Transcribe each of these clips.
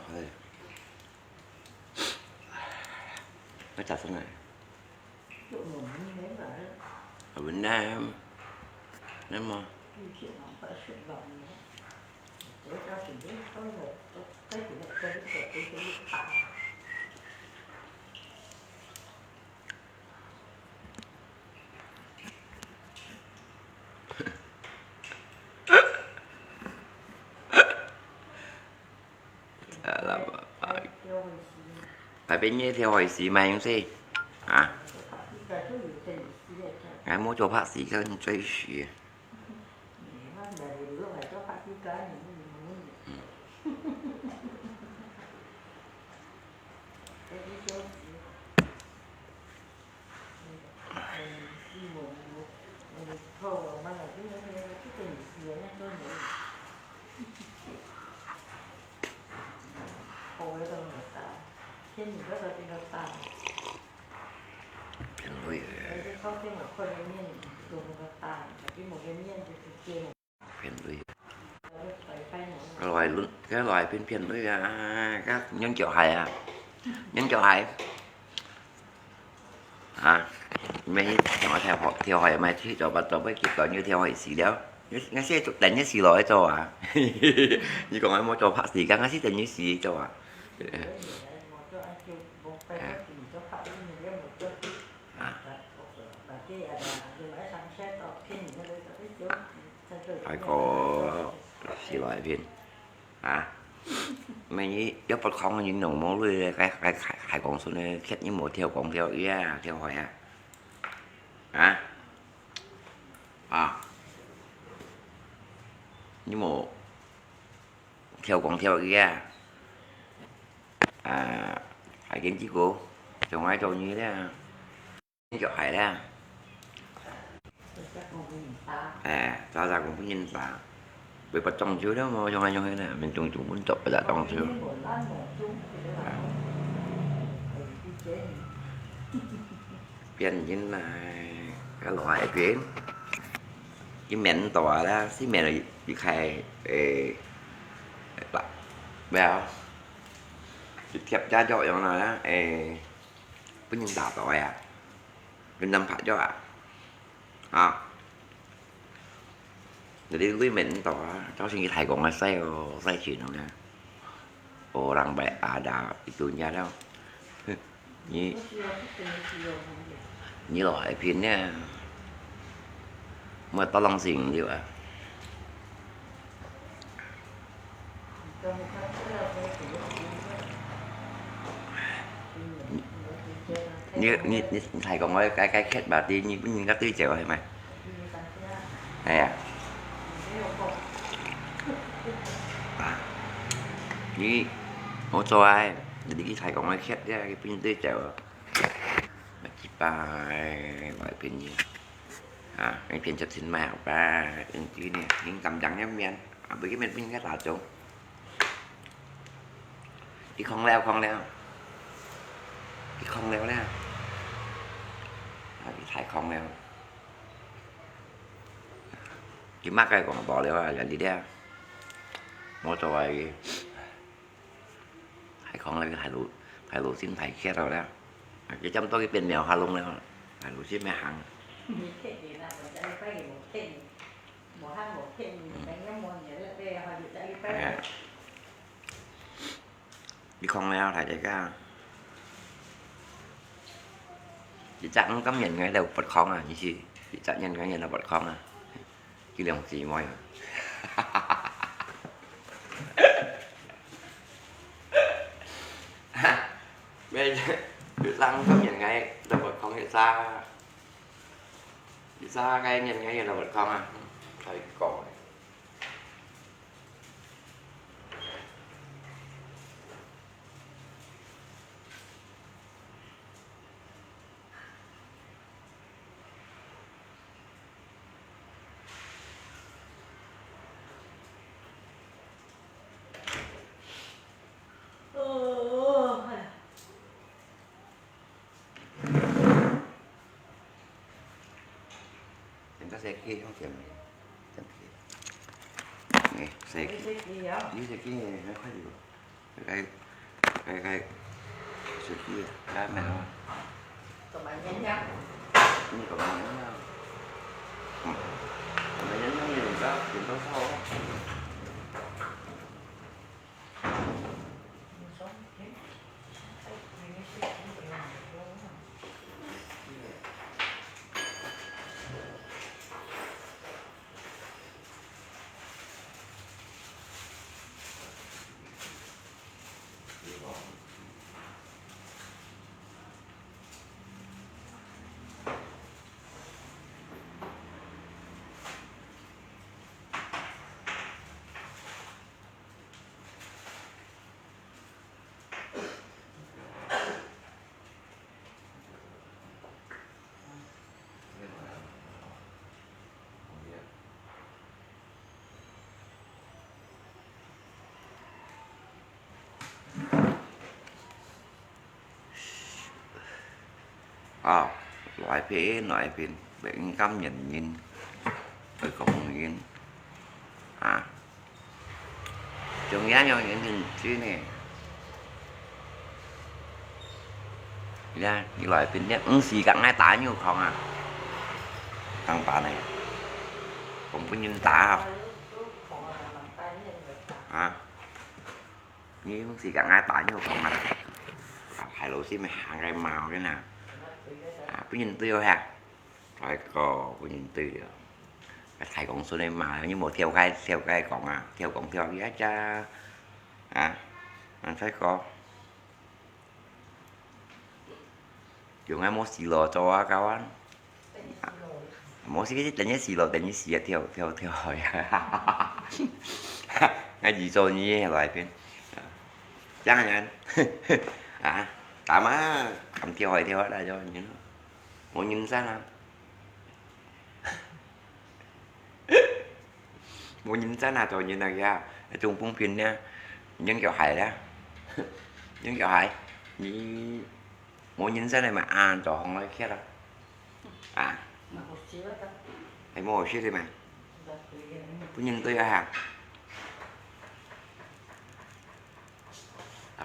thôi. Nó chặt thế này. Ở Việt Nam Nam mà là phải bên như theo hỏi sĩ mày không gì à cái mua cho bác sĩ cho chơi xì cái loài phiền với các nhân triệu hài à nhân triệu hài à mấy nói theo hỏi mày thì cho bắt đầu với kịp gọi như theo hỏi gì đó ngay sẽ đánh nhất gì rồi cho à như còn ai mua cho phát gì các ngay sẽ đánh nhất gì cho à phải có gì loại viên à mấy nhí giúp bắt không những nồng máu lui cái hải còn số này khét như một theo còn theo ý theo hỏi như một theo còn theo ý hải kiến chí cô chồng ai cho như thế cho hải ra cho ra cũng có nhìn ta vì bắt trong chứa đó mà cho ai nè mình trùng trùng muốn chụp là trong chứa biển chính là cái loại quyến cái mẹn tòa đó xí mẹn là bị khai bèo kẹp cha cho nó là có nhân tạo tội bên năm phải cho để đi với mình tỏ cho xin thầy còn là say chuyện nào nè ồ rằng bè đào tụi nhà đâu như loại phiền nha mà tao lòng xỉn gì vậy như thầy còn nói cái khét bà đi như các tí chèo hay mày này như hỗ cho ai để đi thầy còn nói khét ra cái pin tí chèo mà chỉ ba loại pin gì cái pin chất xin màu ba cái này những cầm trắng em men bởi cái mình cái là chỗ đi không leo cái không leo nè bị thải không leo cái mắt cái còn bỏ leo là đi đeo mua cho ai thải không leo thải lụ xin thải khét rồi đó cái trong tôi cái tiền mèo hoa lung leo thải lụ xin mẹ hàng đi không leo thải đấy ca chị chắc không cấm nhìn ngay đâu bật không như gì chị chắc nhìn ngay nhìn là bật không chứ làm gì mọi bây giờ được lăng cấm nhìn ngay là bật không hiện xa ngay nhìn ngay là bật không thấy cỏ xe kia không chậm này xe kia nó khoai được cái sự kia cái mẹ nó Còn bạn nhanh nhá. nhưng còn mẹ nó còn mẹ nó như đừng có sâu á. Loại phim biển cắm nhìn rồi còn nhìn trường giá nhau những chứ nè ra những loại phim nhất xì cặn hai tả như không thằng tả này cũng có nhìn tả không như xì cặn hai tả như không hai lỗ xí mày hàng gai màu cái nào có nhìn tiêu ha phải có nhìn tiêu được thầy còn số này mà như một theo cái còn theo giá cha anh phải có dùng ai một xì lò cho cao anh một xí cái đánh xì lò đánh xì theo hỏi cái gì rồi như loại phim chắc anh tại má cầm theo hỏi theo đó cho những một nhìn sao nào một nhìn sao nào rồi như này ra chung phong phim nha những kiểu hài đó những kiểu hài như một nhìn sao này mà cho không nói khác đâu thấy một hồi xíu đi mà tôi nhìn tôi hàng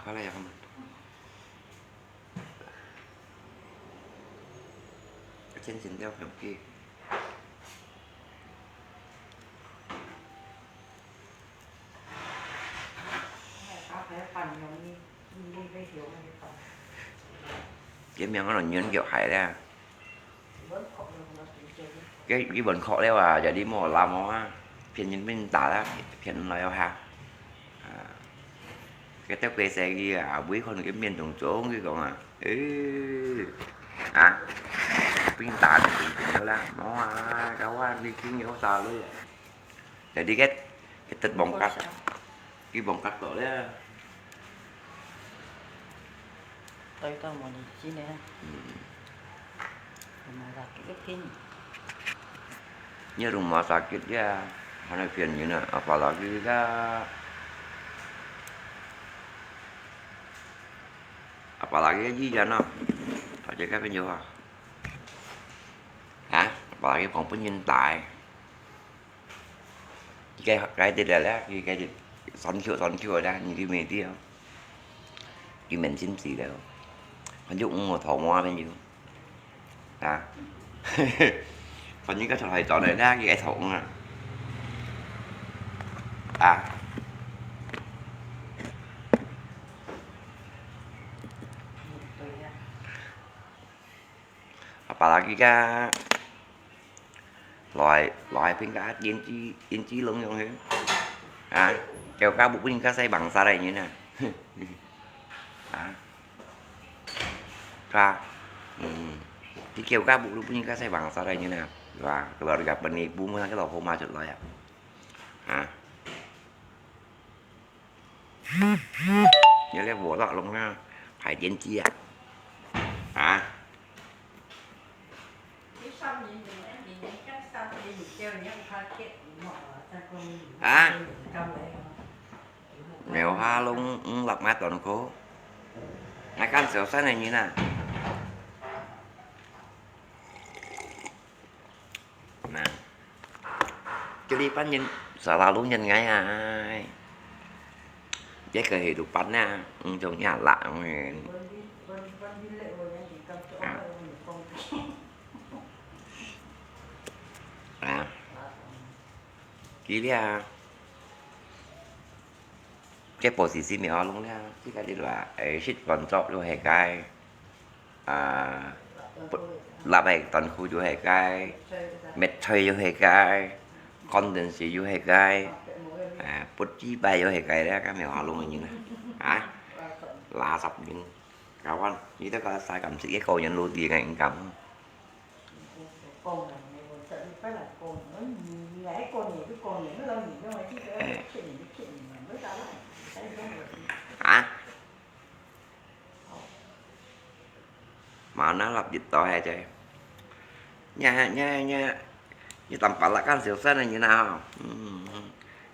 có đây không trên xin theo kiểu kia cái miếng nó là như kiểu hại ra cái bệnh khó đấy giờ đi mua làm á phiền nhìn bên tả đó phiền nói ha cái tép cây xe kia quý con cái miền trồng chỗ cái còn pin tả thì cũng là nó cáo đi kiếm nhiều sao luôn để đi cái tịch bóng cắt cái bóng cắt rồi đấy tôi có một chi nữa mà là cái pin như rumah sakit ya mana phiền như này apalagi cái gì vậy nó phải chơi cái bên vô apalagi phòng penyintai tại cái tidak lah cái son chua ra như cái mì tiêu cái mình xin gì đâu ví dụ một thổ hoa bên dưới còn những cái thầy trò này ra cái thổ apalagi loại phiên cá yên chí lớn như thế kêu cá bụng cá xây bằng xa đây như nè ra cái kêu cá bụng cá xây bằng xa đây như nào và kalau gặp bên này buông cái lò phô mai chụp lại nhớ lấy vỗ lọ luôn ha phải tiến chi mèo ha luôn lọc mát toàn cố hai căn sửa sách này như nào nè cho đi bắt nhìn sợ là luôn nhìn ngay Chắc cái hệ tụ bắn nha, trong nhà lạ mà. Vẫn đi lệ rồi anh chỉ cầm chỗ À. rồi mình không À, kỹ ra cái bộ xì xì mèo luôn nha, chứ cái gì là ấy shit còn chọn vô hệ cái là bài toàn khu vô hệ cái mệt thuê vô hệ cái condense vô hệ cái bút chi bay vô hệ cái đó cái mèo luôn như này hả là sập những cậu anh như thế có sai cầm sĩ cái cô nhận luôn tiền này cầm con này còn sợ đi phải là con nó nhảy con này cái con này nó lâu nhìn cho mày chứ cái chuyện mà mới ra lại hả mà nó lập dịch to hay chơi nha như tầm phải là các siêu xanh này như nào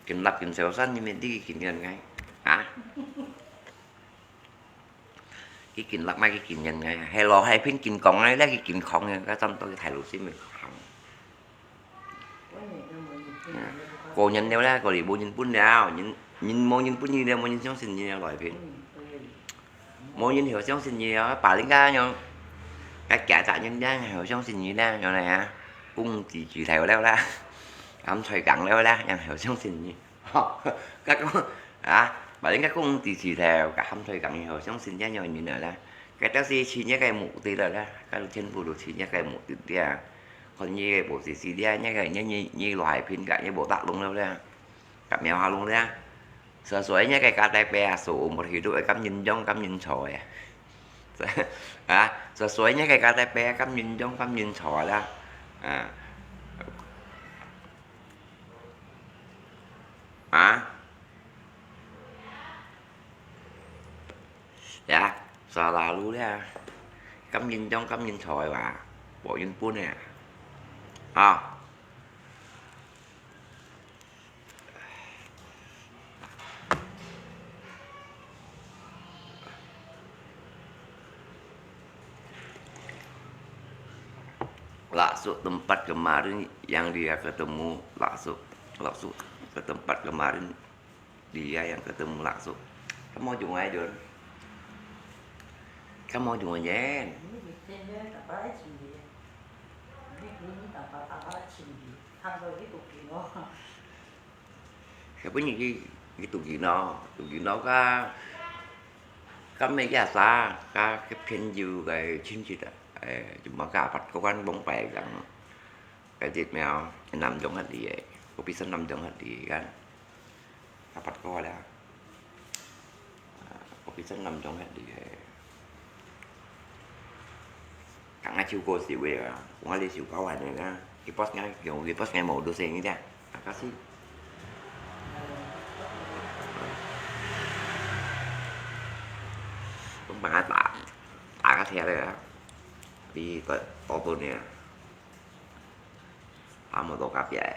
kinh lập kinh siêu xanh như mình đi kinh nhận ngay hả cái kinh lập mấy cái kinh nhận ngay hello hay phiên kinh còn ấy lấy cái kinh không nha cái tâm tôi thay lụt xin mình không cô nhân đeo ra cô đi bộ nhân bún đeo nhìn mô nhân bún như đeo mô nhân sống sinh như đeo loại phiên mô nhân hiểu sống sinh như đeo bà lính ca nhau các trả trả nhân đang hiểu sống sinh như đeo nhỏ này à cung chỉ theo đeo ra không xoay cẳng đeo ra nhận hiểu sống sinh như các bà lính các cung chỉ theo cả không xoay cẳng hiểu sống sinh giá nhỏ như nào ra cái taxi chỉ nhé cái mũ tí là ra cái trên phụ đồ chỉ nhé cái mũ tí tia còn như cái bộ xì đĩa nhé cái như loại phiên cả như bộ tạ luôn đâu ra cặp mèo hoa luôn ra sờ suối nhé cái cá tay bè sủ một thì đội cắm nhìn trong cắm nhìn sỏi sờ suối nhé cái cá tay bè cắm nhìn trong cắm nhìn sỏi ra dạ sờ là luôn ra cắm nhìn trong cắm nhìn sỏi và bộ nhìn buôn nè Laksuk tempat kemarin yang dia ketemu Laksuk ke tempat kemarin dia yang ketemu Laksuk kamu mau dùng ai được kamu mau dùng nhé cái bánh cái tụ gì nó có mấy cái xa cái phiên dư cái chính trị đó cuma cả bắt có quan bóng bè rằng cái thịt mèo nằm trong hạt đi vậy có biết nằm trong hạt đi kan cả bắt coi là có biết nằm trong hạt đi cả ngay chiều cô xỉu về cũng ai đi xỉu cao này nữa cái post ngay kiểu cái post ngay màu đồ xe như thế cá xí cũng bà tạ cái thẻ đây á đi tới ô tô nè một tô cà phê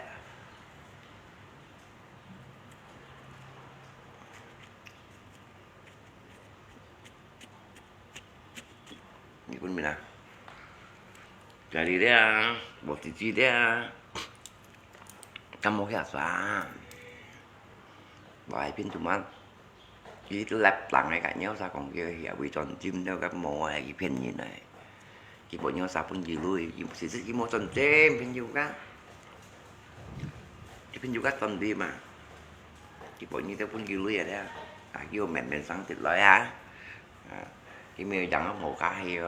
như con mình à jadi dia posisi dia kamu biasa vài pin cuma chỉ lắp lặng này cả nhau sao còn kia hiểu bị tròn chim đâu các mồ này cái pin như này cái bộ nhau sao phân gì lui chỉ cái mô tròn chim pin du cá cái pin du cá tròn đi mà cái bộ như thế phân gì lui ở đây vô mẹ sáng thịt lợi hả cái miêu chẳng có một cái hay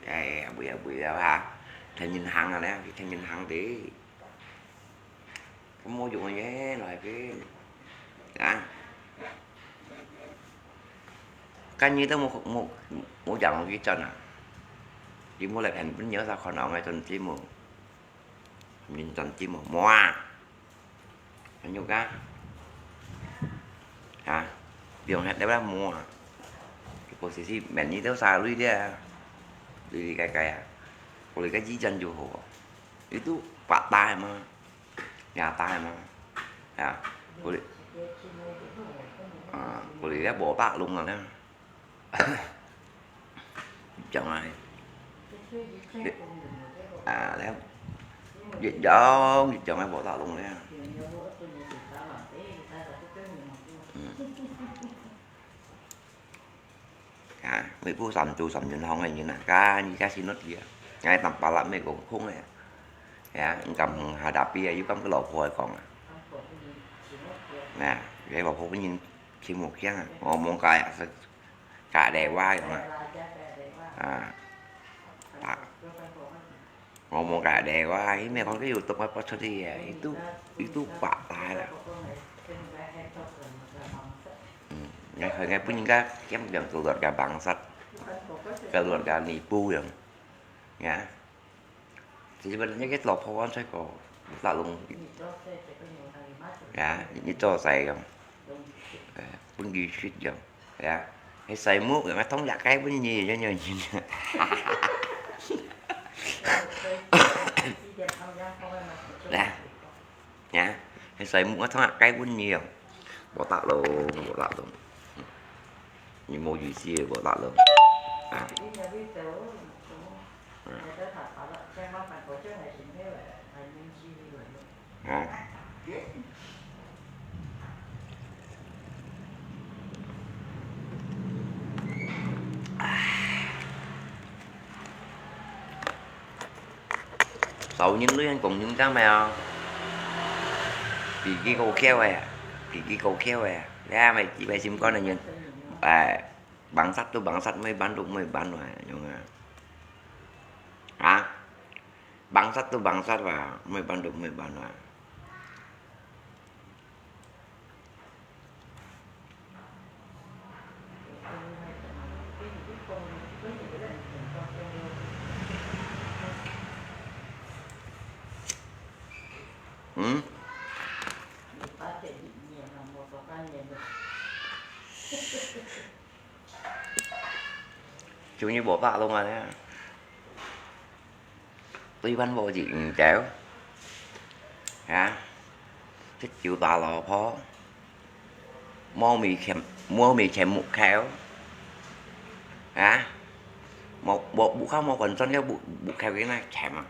cái bị đâu hả thằng nhìn hăng rồi đấy thằng nhìn hăng tí có mua dùng nhé loại cái như tới một dòng cái chân chỉ mua lại thành vẫn nhớ ra khỏi nào ngay chân chim một nhìn chân chim một moa bao nhiêu cá điều hẹn đấy là mua cái posisi mẹ như thế sao lui đi cái boleh gaji jan Johor itu Pak Tai mah nhà Tai mah ya boleh lihat bộ bạc luôn rồi đó chẳng ai đấy dịch đó chẳng ai bộ bạc luôn đấy mấy phút sầm nhìn không này như là cá xin nốt kia ngay tầm ba lắm mấy cũng khung này cầm hà đạp bia với cầm cái lỗ phôi còn nè cái bảo phôi cái nhìn xin một chén món cả đè qua rồi món cả đè qua ấy mẹ con cái YouTube apa tadi ya itu patah lah Nghe punya cái yang keluarga bangsat keluarga nipu yang ya sebenarnya cái lọc pohon saya kok lalu ya itu saya không pun gì suýt dòng ya hay xài muốt rồi nó thống giặc cái với gì cho nhờ nhìn nè nha hay xài muốt nó thống giặc cái với nhiều bỏ tạ luôn như mua gì xia bỏ tạ luôn sầu những đứa anh cùng những cá mèo vì cái câu khéo ra mày chị bay xem con này nhìn bằng sắt mới bán đúng mới bán rồi nhưng mà bằng sắt và mới bán đúng mới bán rồi chú như bỏ tạ luôn rồi đấy tuy bánh bộ gì chéo thích chịu tạ lò phó mua mì chèm một khéo một bộ bụng không một phần son cái bụng khéo cái này chèm à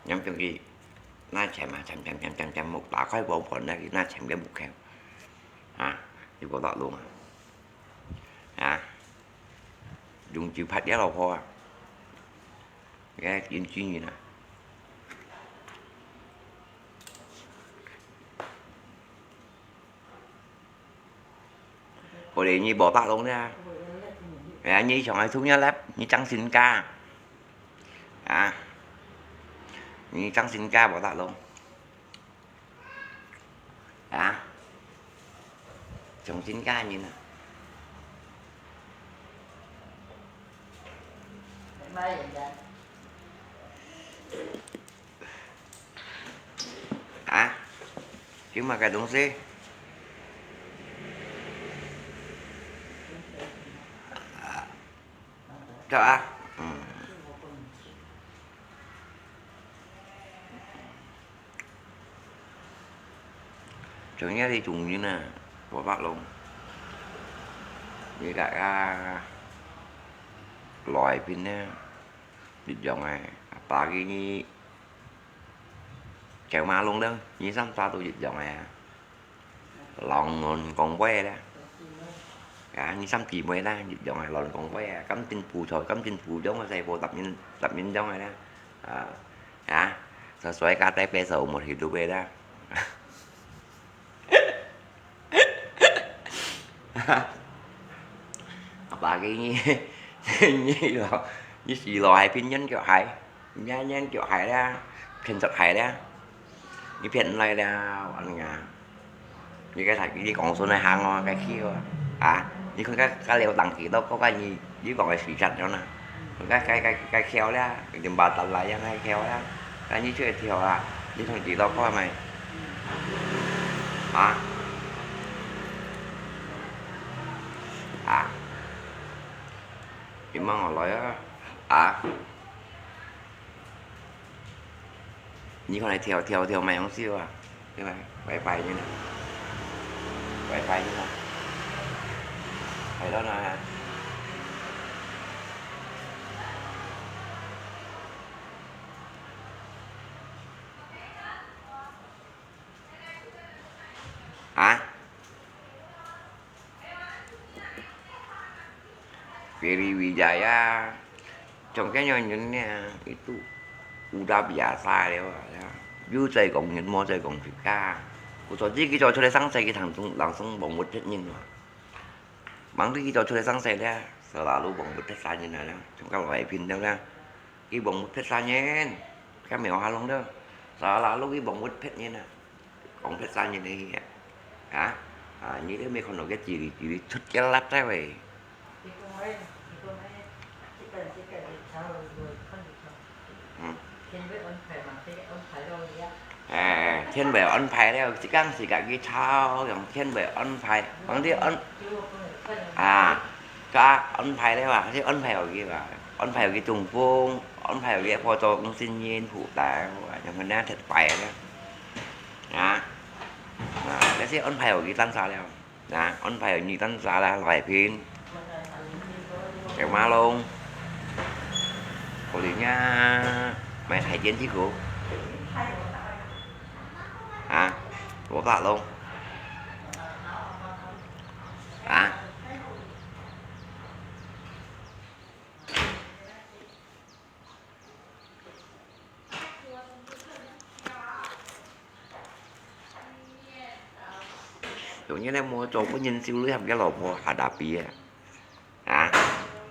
nhắm trong gì na chèm mà chèm một tạ khói bộ phần này na chèm cái bụng khéo thì bỏ tạ luôn dùng chịu phát giá lò phó cái chuyện gì nè bộ đề như bỏ tạ luôn ra như chọn ai thú nhá lép như trắng xin ca như trắng xin ca bỏ tạ luôn trồng xin ca như nè chứ mà cái đúng gì cho chúng nhá đi trùng như nè bỏ bạc luôn như đại loài pin á dịch dòng này ta cái kẹo ma luôn đó như sắm ta tôi dịch dòng này lòng còn que đó như sắm kỳ mới đó dịch dòng này lòng còn que cắm tin phù giống ở đây vô tập nhân giống này đó sao xoay KTP sầu một thì đu đó bà cái như gì loài phiên nhân kiểu hải nhân kiểu hải ra phiên thật hải ra như phiên này là anh nhà như cái thạch cái còn số này hàng cái kia như con cái leo tầng thì đâu có cái gì dưới còn cái xỉ sạch đó nè cái khéo đó tìm bà tận lại hay khéo đó cái như chơi theo như thằng chị đâu có mày chị mang ngồi lại như con này theo mày không siêu cái này bay như này bay như này phải đó là Very Wijaya contohnya nyanyinya itu udah biasa ya vui chơi cùng những món chơi cùng thịt ca của trò gì cái trò chơi sáng say cái thằng tung làng sông bồng một chết nhìn mà bằng cái trò chơi sáng say đó sợ là lúc bồng một chết xa như này đó trong các loại phim đâu ra cái bồng một chết xa nhé các mèo hoa luôn đó sợ là lúc cái bồng một chết như này còn chết xa như này hả như thế mấy con nó cái gì thì thích cái lát ra về thì con ấy chỉ cần sao rồi không được không trên với ôn phải mà cái ôn phải rồi á thiên về ôn phải đấy chỉ cần chỉ cả cái chaoอย่างthiên về ôn phải bằngที่ônก็ôn phải đấy màที่ôn phải ở kia mà ôn phải ở cái trùng vuông ôn phải ở cái pho to cũng xin nhiên phụ tảiอย่างมันน่าthật phải đóแล้วที่ôn phải ở cáiตั้งซาแล้วôn phải ở nhưตั้งซาlà loại phim kẹo ma luôn cô liền nha mày thầy trên chiếc của của bà luôn dụ như em mua trộn có nhìn siêu lưới hầm cái lột mua đạp bìa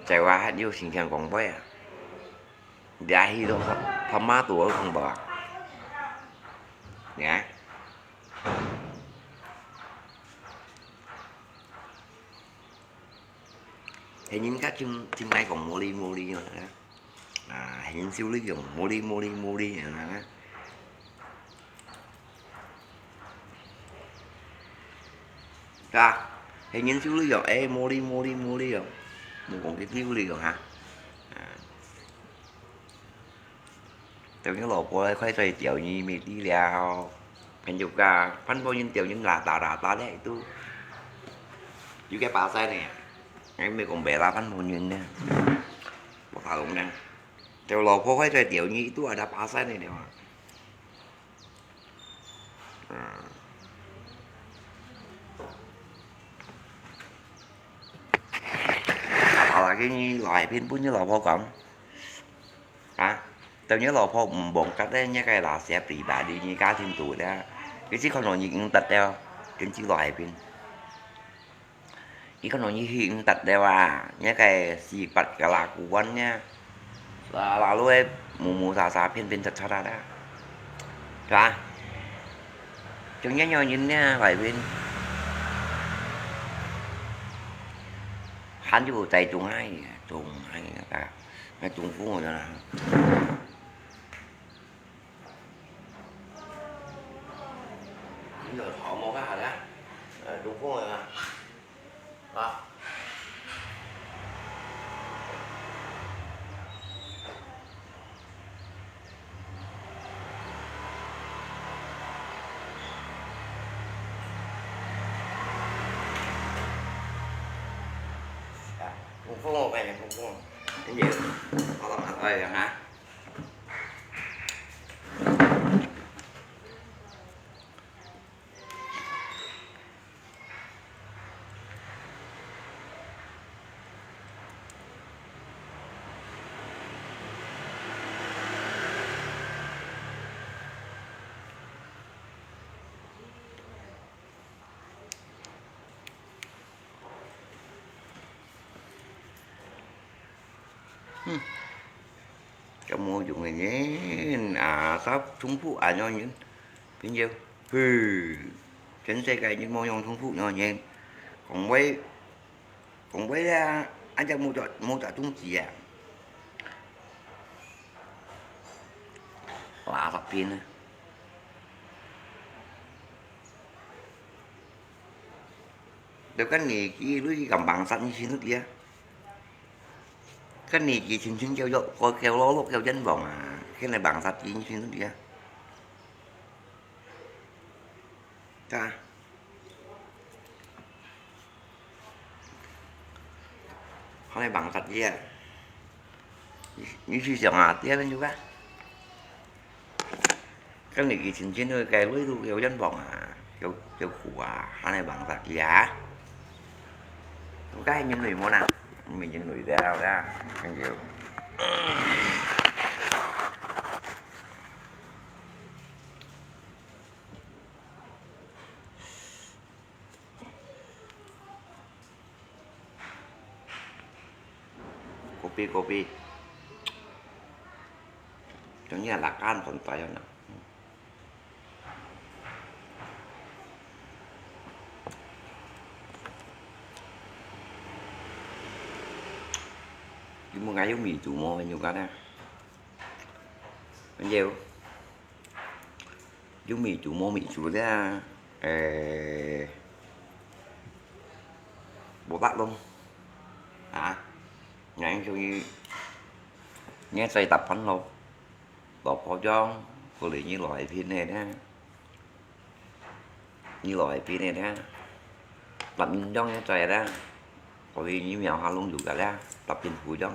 chạy qua hết vô xin khen còn với dạ hi đâu thăm má tuổi không bờ dạ thì những các chim này còn mua đi nữa hiện siêu lý dùng mua đi nữa thì những siêu lý dùng mua đi rồi mua còn cái siêu lý rồi hả từ những lột của khoai tây tiểu như mì đi leo hình dục phân bao nhiêu tiểu những là ta đấy tu chứ cái bà xe này em mới còn bẻ ra phân bao nhiêu nè một thằng cũng nè tiểu lột của khoai tây tiểu như tu ở đá bà xe này nè là cái loại pin bún như là vô cộng tao nhớ là phô bọn cách đấy nhớ cái là sẽ bị bà đi như cá thêm tuổi đó cái chiếc con nồi như tật đeo cái chiếc loại pin cái con nồi như hiện tật đeo nhớ cái gì bật cả là của quân nha là lúc ấy mù xà pin tật sao ra đó chúng nhớ nhau nhìn nha loại pin hắn chú tay trùng hai cả cái trùng phú rồi là giờ họ mua cái hả đó trùng phú rồi mà trùng phú một này trùng phú cái gì họ làm hạt ơi hả trong mua dùng này nhé sắp trung phụ nho những bao nhiêu tránh xe cây những món nhon trung phụ nho nhé còn với anh cho mua chọn trung chỉ là tập pin được cái này cái lưới cầm bằng sẵn như xin nước kia cái này chỉ xin kêu dỗ coi kêu lố kêu chân vòng cái này bằng sạch chỉ như xin nước kia hôm nay bằng sạch gì như suy sẵn tiếc lên chú bác cái này chỉ xin nơi cái lưới thu kêu chân vòng kêu khủ hôm nay bằng sạch giá cái những người mua nào mình những người đau ra ăn nhiều kopi giống như là lạc ăn còn phải không nào cái một ngày giống mì chủ mô nhiều cái nè anh nhiều giống mì chủ mô mì chủ ra bố bác luôn hả ngày cho như nghe xây tập phấn luôn bột phô cho cô lý như loại phim này đó như loại phim này đó tập cho nghe trời ra có vì như mèo hoa luôn dù cả ra tập trên phù cho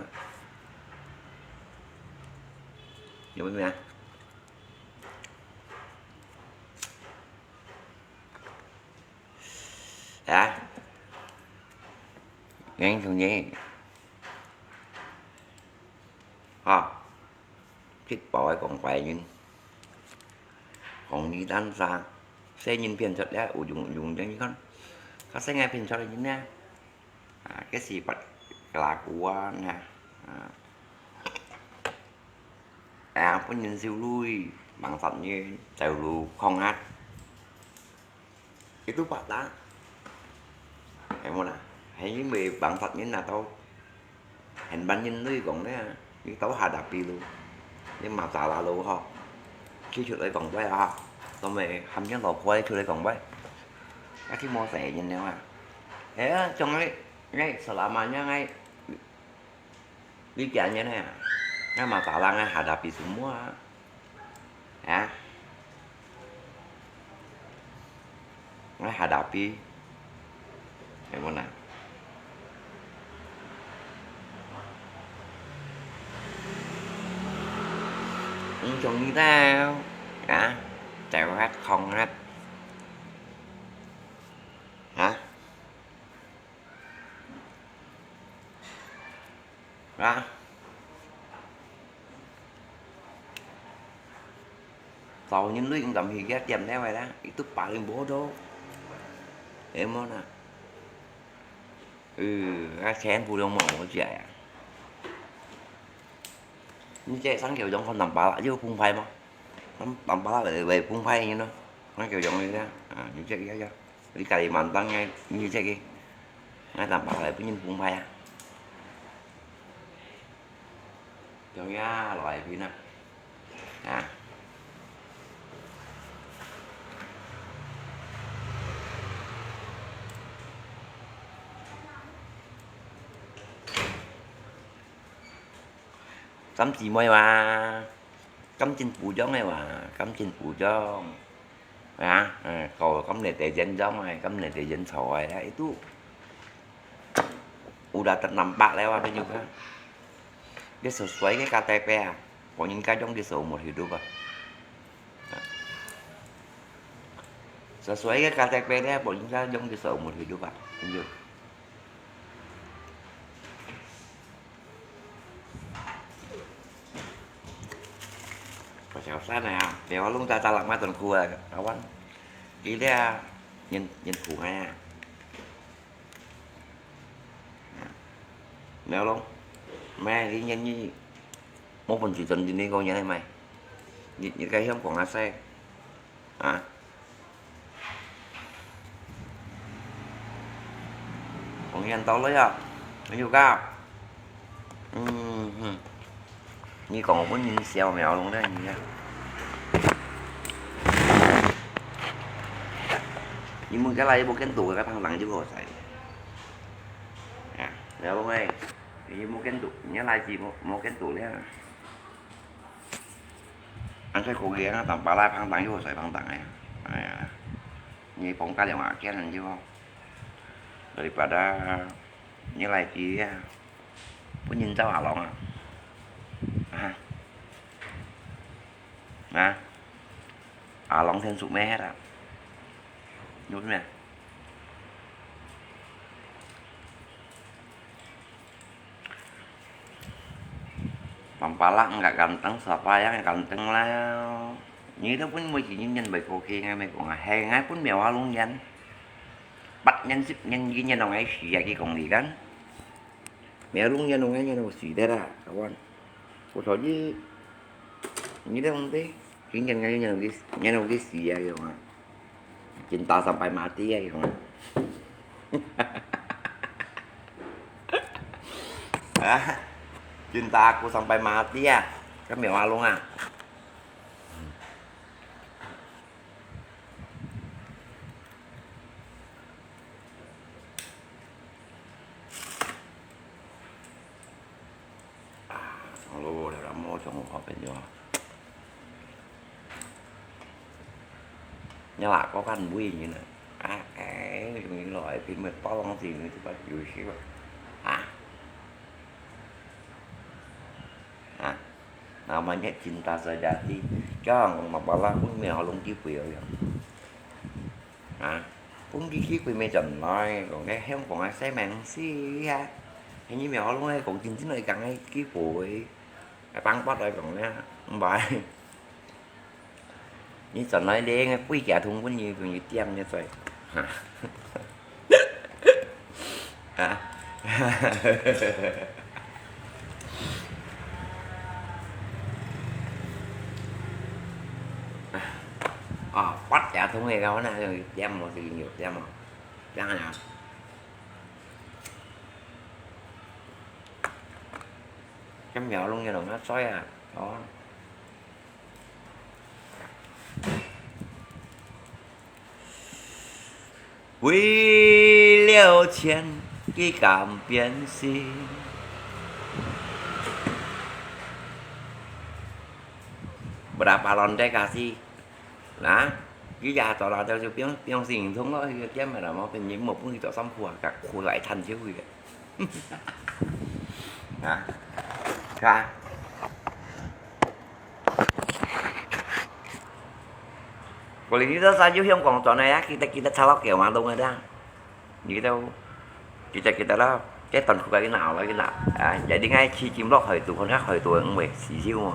hiểu không nha hả nghe không nhé ha thích bỏi còn khỏe nhưng còn đi đánh ra xe nhìn phiền thật ra dùng cho những con sẽ nghe phiền cho những nha cái gì bật là của nè có nhìn siêu lui bằng thật như trèo lù không hát cái túi bật đó em muốn là hãy những bị bằng thật như là thôi hình ban nhìn lui còn đấy cái tấu hà đạp đi luôn nhưng mà tạo là luôn ho khi trước đây còn quay ha tao mày hâm nhớ lột quay trước đây còn quay các cái mô tệ nhìn nhau thế trong ấy ngay sợ lạ mà nha ngay đi chạy như này ngay mà tạo ra ngay hà đạp đi xuống múa hả ngay hà đạp đi em muốn nào trong như tao hả chèo hát không hát hả đó tàu những đứa tầm thì ghét dầm theo mày đó itu paling bodoh em muốn à các chén phụ đông màu nó trẻ như trẻ sáng kiểu giống con tầm bả lại chứ phun phay mà tầm bả lại về phun phay như nó kiểu giống như thế những trẻ kia cho đi cày mạnh tăng ngay như trẻ kia ngay tầm bả lại với nhân phun phay cho nhá loại gì nè cắm chỉ môi mà cắm trên phụ giống này mà cắm trên phụ giống kalau cắm nete jenjang này cắm nete jen soi ya itu udah ternampak lewat juga dia sesuai cái KTP có những cái trong cái sổ một hidup sesuai cái KTP đấy có những cái trong cái sổ một hidup hiểu chào sát nào đéo luôn ta lặng mai tuần cua là kawan dia nhìn phụ ha mèo luôn mẹ đi nhanh như một phần chỉ tuần thì đi coi như này mày những cái không còn là xe còn nhanh to lấy à nó vô cao như còn có nhìn xèo mèo luôn đó nhìn nha nhưng mà cái này một cái tủ cái thằng lặng chứ rồi xảy được không ơi thì một cái tủ nhớ lại chỉ một cái tủ đấy anh thấy cô ghé tầm bà lai phăng tặng chứ rồi xảy phăng tặng này như phóng cái điện thoại cái này chứ không daripada nhớ lại chỉ có nhìn cháu hả lộn lộn thêm sụp mé hết đúng nè Pampalak nggak ganteng, Sapaya nggak ganteng lah. Như đó pun mới chỉ nhân bảy cô kia ngay mày còn hay ngay pun mèo luôn nhân. Bắt nhân ship nhân cái nhân nào ấy xì cái còn gì kan. Mèo luôn nhân nào ấy nhân nào xì đây ra, kawan. Cô thôi chứ như đó không thế. Cái nhân ngay nhân nào cái xì cái còn. Cinta sampai mati ya kawan. Cintaku sampai mati ya. Cái mèo luôn à. Alo, đã mua cho một hộp bên vô. Nhưng mà có khăn vui như này. Trong những loại phim mệt bao lăng gì nữa thì bà vui xíu. Namanya cinta sejati. Jangan mapalah pun mèo luôn chứ quỷ rồi. Cũng chỉ quỷ mê trần nói, còn cái không còn ai say mạng xí ha. Hình như mèo luôn ấy, còn chính này càng ấy ký bụi. Cái băng bắt rồi còn nha, không phải. Như trần nói đen, quý trả thùng có nhiều, còn như tiêm như vậy. Bắt trả thùng này đâu nè, rồi tiêm một thì nhiều tiêm một. Chẳng nào. Chấm nhỏ luôn nha đồng nó xói à. Đó. Vì liêu钱 cái cảm biến心 berapa lonte kasih nah cái già tỏ là theo tiếng tiếng gì thông đó thì chứ mà là nóเป็นnhững một cái tỏ xong của cả khu lại thành chứ gì hả ra còn lý do sao chứ không còn trò này á kita sao kiểu mà luôn rồi đó như đâu kita đó cái tuần của cái nào là cái nào vậy đi ngay khi chim lót hồi tuổi con khác hồi tuổi cũng mệt xì siêu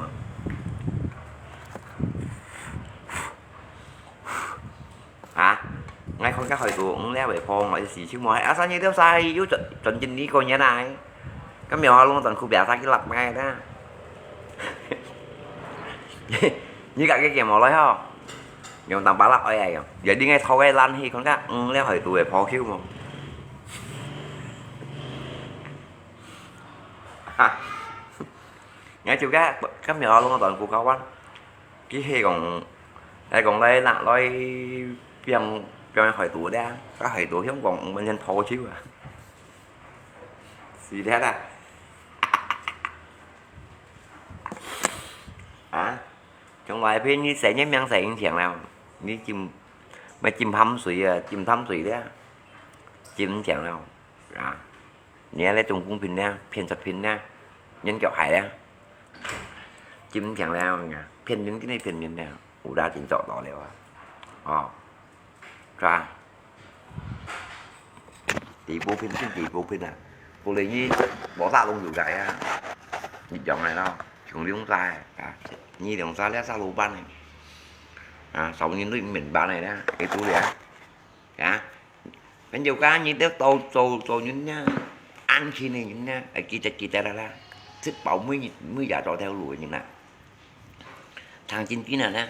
mà ngay con khác hồi tuổi cũng leo về phong lại xì siêu mà sao như thế sai chú trận trình đi coi như này cái mèo luôn tuần khu bẻ ra cái lập ngay đó như cả cái kèm màu lấy không nhưng tầm bá lắc ở đây vậy đi ngay thâu cái lăn thì con khác leo hồi tuổi về phong khiêu mà nghe chưa các mèo luôn toàn của cao quá cái khi còn đây là nói phim cho hỏi tuổi đã có hỏi tuổi không còn bên nhân thô xíu gì thế trong ngoài phim như sẽ nhém nhăn sẽ chuyện nào như chim thăm sụy đấy chim chuyện nào nhé lấy trong cung phim nha phiên sạch phim nha nhân kiểu hải đó chim chẳng nào nha phiên những cái này phiên như nào ủ ra chính chọn đó liệu ra tỷ vô phim cô lấy như bỏ ra luôn dù cái nhịp giọng này đâu chúng đi không sai như đồng sai lẽ sao lù ban này sống như nước mình ban này đó cái túi đấy cái nhiều cá như đeo tô như nhá ăn khi này như nhá kita ra thích bảo mới giả trò theo lùi như nào thằng chín ký nào nè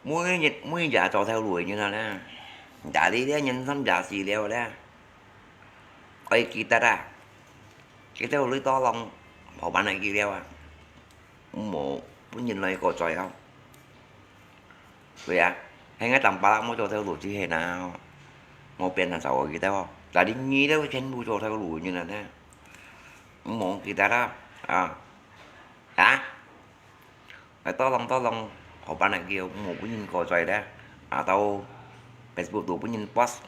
mới giả trò theo lùi như nào nè giả đi đấy nhân thân giả gì đeo đó ơi kita ra cái theo lưới to lòng họ bạn này kia đeo mộ muốn nhìn lại có trời không vậy hay ngay tầm ba mới cho theo lùi chứ hề nào một bên là sầu kia theo không là đi nghĩ đó trên bu cho theo lùi như là nè mộ kita đó phải to lòng họ bạn này kia một cái nhìn có trời đó tao Facebook tụ cái nhìn post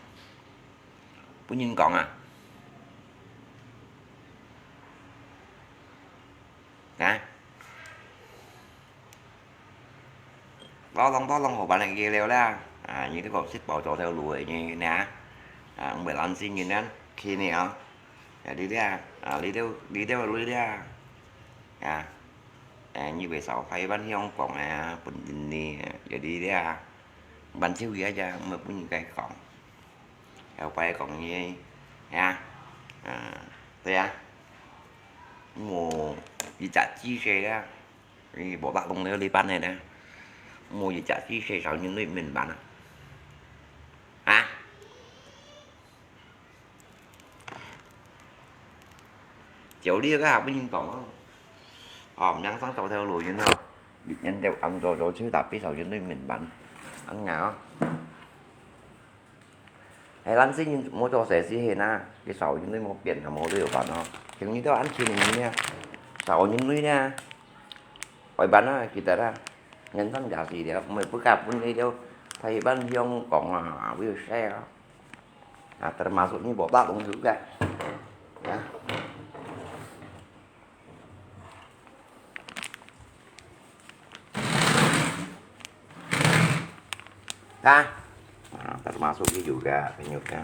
cái nhìn còn to lòng họ bạn này kia leo ra như cái cột xích bảo cho theo lùi như nè ông bị lăn xin nhìn anh khi này Đi ra đi theo lưới ra như vậy sáu phải bán hiong còn bình nè giờ đi ra bán siêu ghé ra mà có những cái còn theo phải còn như nha thế mua gì chặt chi xe ra thì bỏ bạc đồng đi bán này nè mua gì chặt chi xe sau những nơi mình bán chiều đi cái học với những còn nhắn sáng tàu theo lùi như nào bị nhanh theo ăn rồi sưu tập cái sau những nơi mình bán ăn ngào hay lăn xí mua cho sẽ xí hề na cái sau những nơi một biển là một điều còn nó kiểu như đó ăn chi này nha sau những nơi nha hỏi bán kita ra nhân thân giá gì đấy mới phức tạp vấn đề đâu thầy ban hiong còn video share termasuk ini botak dong juga ya termasuk ini juga penyuka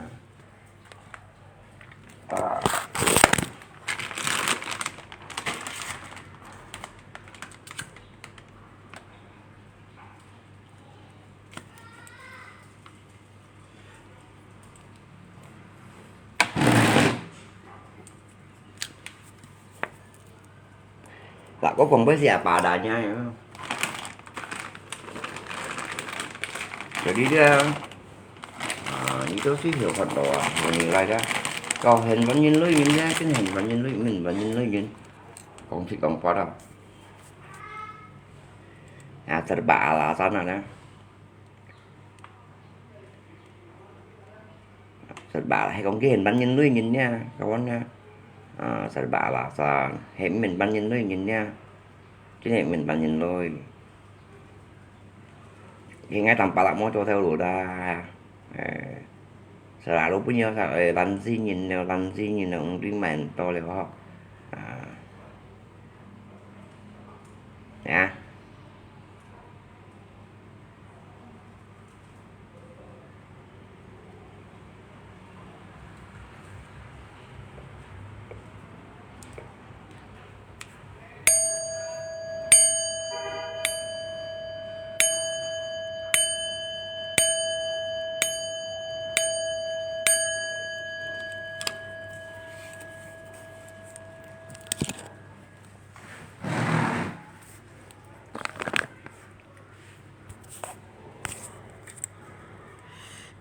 là có còn với già bà đà nha hiểu không rồi đi ra những số xí hiệu hoạt động rồi nhìn lại ra còn hình vẫn nhìn lưới nhìn ra cái hình vẫn nhìn lưới mình vẫn nhìn lưới nhìn còn thì còn có đâu terbak lah sana nè terbak là hay còn cái hình bắn nhìn lưới nhìn nha các bạn nha terbak là sao hình mình bắn nhìn lưới nhìn nha cái này mình bắn nhìn lưới thì ngay tầm là mua cho theo lụa ra sợ là lúc bấy nhiêu sao lăn xí nhìn nào riêng màn toเลยho nha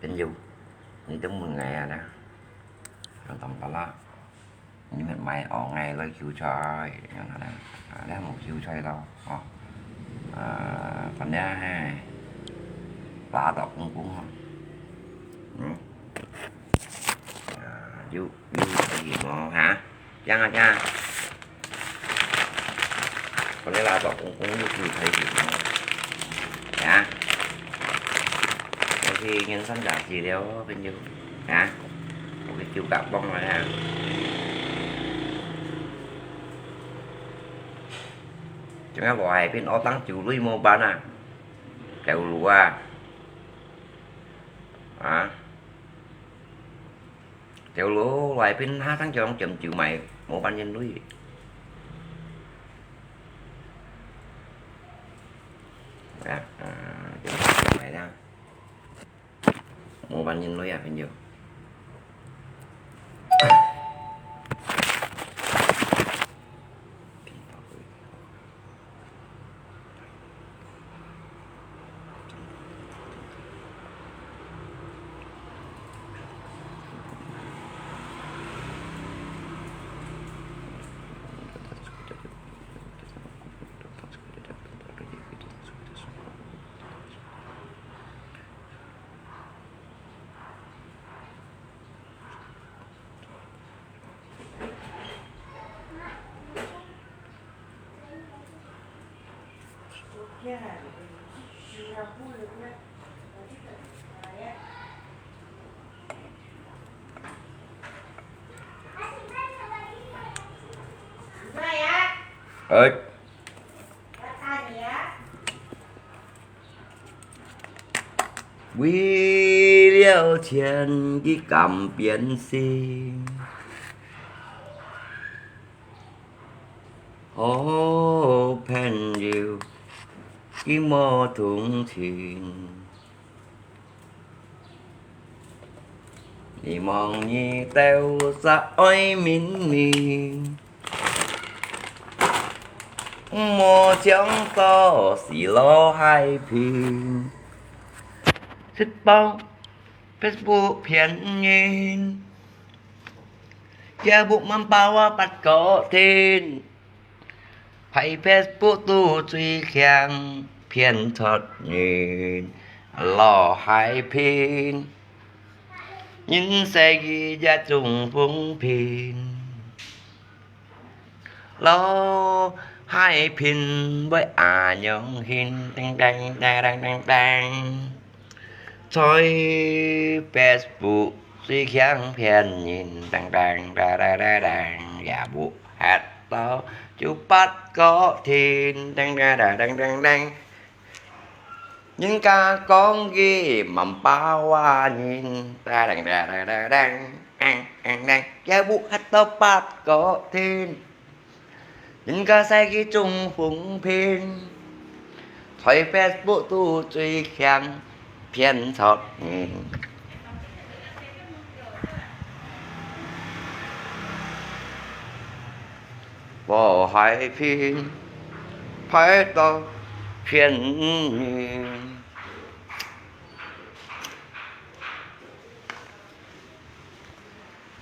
tình dục như trong 10 ngày nè rồi tầm đó như mình mày ở ngày lấy chiều trời đó một chiều trời đâu phần ra ha ba đọc cũng du cái gì mà hả chăng nha còn đây là đọc cũng như thấy gì mà thì nhân sinh đạt gì đeo bên dưới một cái chiều cặp bông này chúng ta gọi bên ó tăng chiều lưới mô bán kẹo lúa kẹo lúa loại bên 2 tháng cho ông chậm chịu mày mô bán nhân lưới mày ra mô bán nhân lưới bên dưới ơi quý liêu thiên cái cầm biến xin 好朋友寂寞同情，你望你斗在愛面面，莫將多是老海平，thích bao Facebook phiền nhìn, Facebook mang bao bắt có tin, phải Facebook tu truy khen phiền thật nhìn, lò hai phiền, những xe ghi ra trùng phung phiền, lo hai phiền với nhông hình đăng đăng đăng đăng đăng đăng. Thôi Facebook suy kháng phiền nhìn đằng đằng đà đà đà đằng và buộc hạt to chú bắt có thiên đằng đà đà đằng đằng đằng những ca con ghi mầm bao hoa nhìn ta đằng đà đà đà đằng đằng đằng và buộc hạt to bắt có thiên những ca xe ghi chung phụng phiền thôi Facebook tu suy kháng phiền thật nhìn bỏ hai phiền phải to phiền nhìn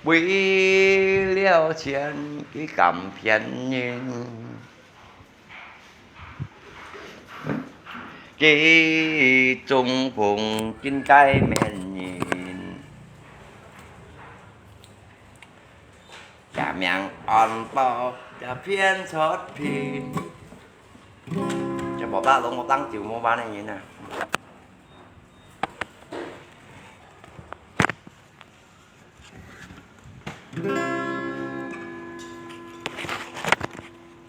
quý liêu chiến cái cảm phiền nhìn cái trung phùng trên cái men nhìn chả miệng on to chả phiên sót phiền cho bỏ ba lông một tăng chịu mua bán này như nào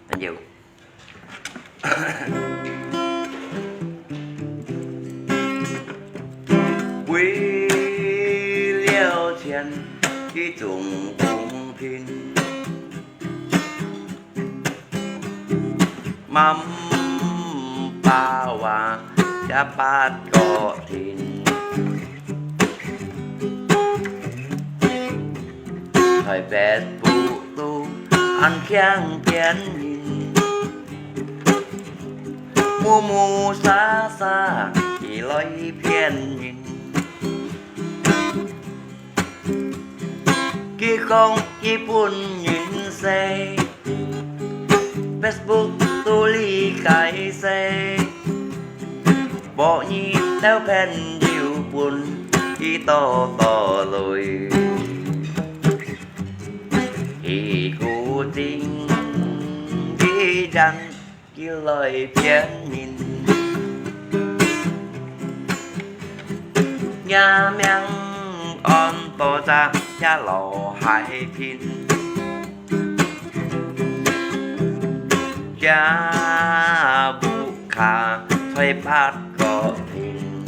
anh chịu quý liêu thiên cái trùng phùng phiền mắm bawa dapat kotin thời vẹt phụ tu ăn khen kén nhìn mua mua xa xa chỉ lối phiền nhìn khi không khi buồn nhìn xe Facebook tu ly cái xe bỏ nhìn theo phen nhiều buồn khi to to lùi khi cố tình khi rắn khi lời phiền nhìn nhà miệng on to ra cha lò hai phiền cha bu khả thuê phát có thiên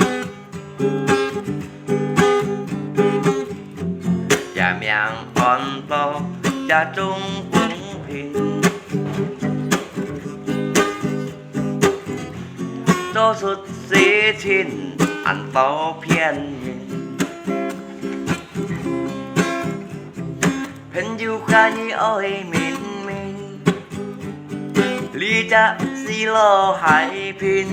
cha miệng con to cha trung cũng phiền cho xuất xế chín ăn to phiền phiền du khá như ôi mình lý cha xí lo hai phiền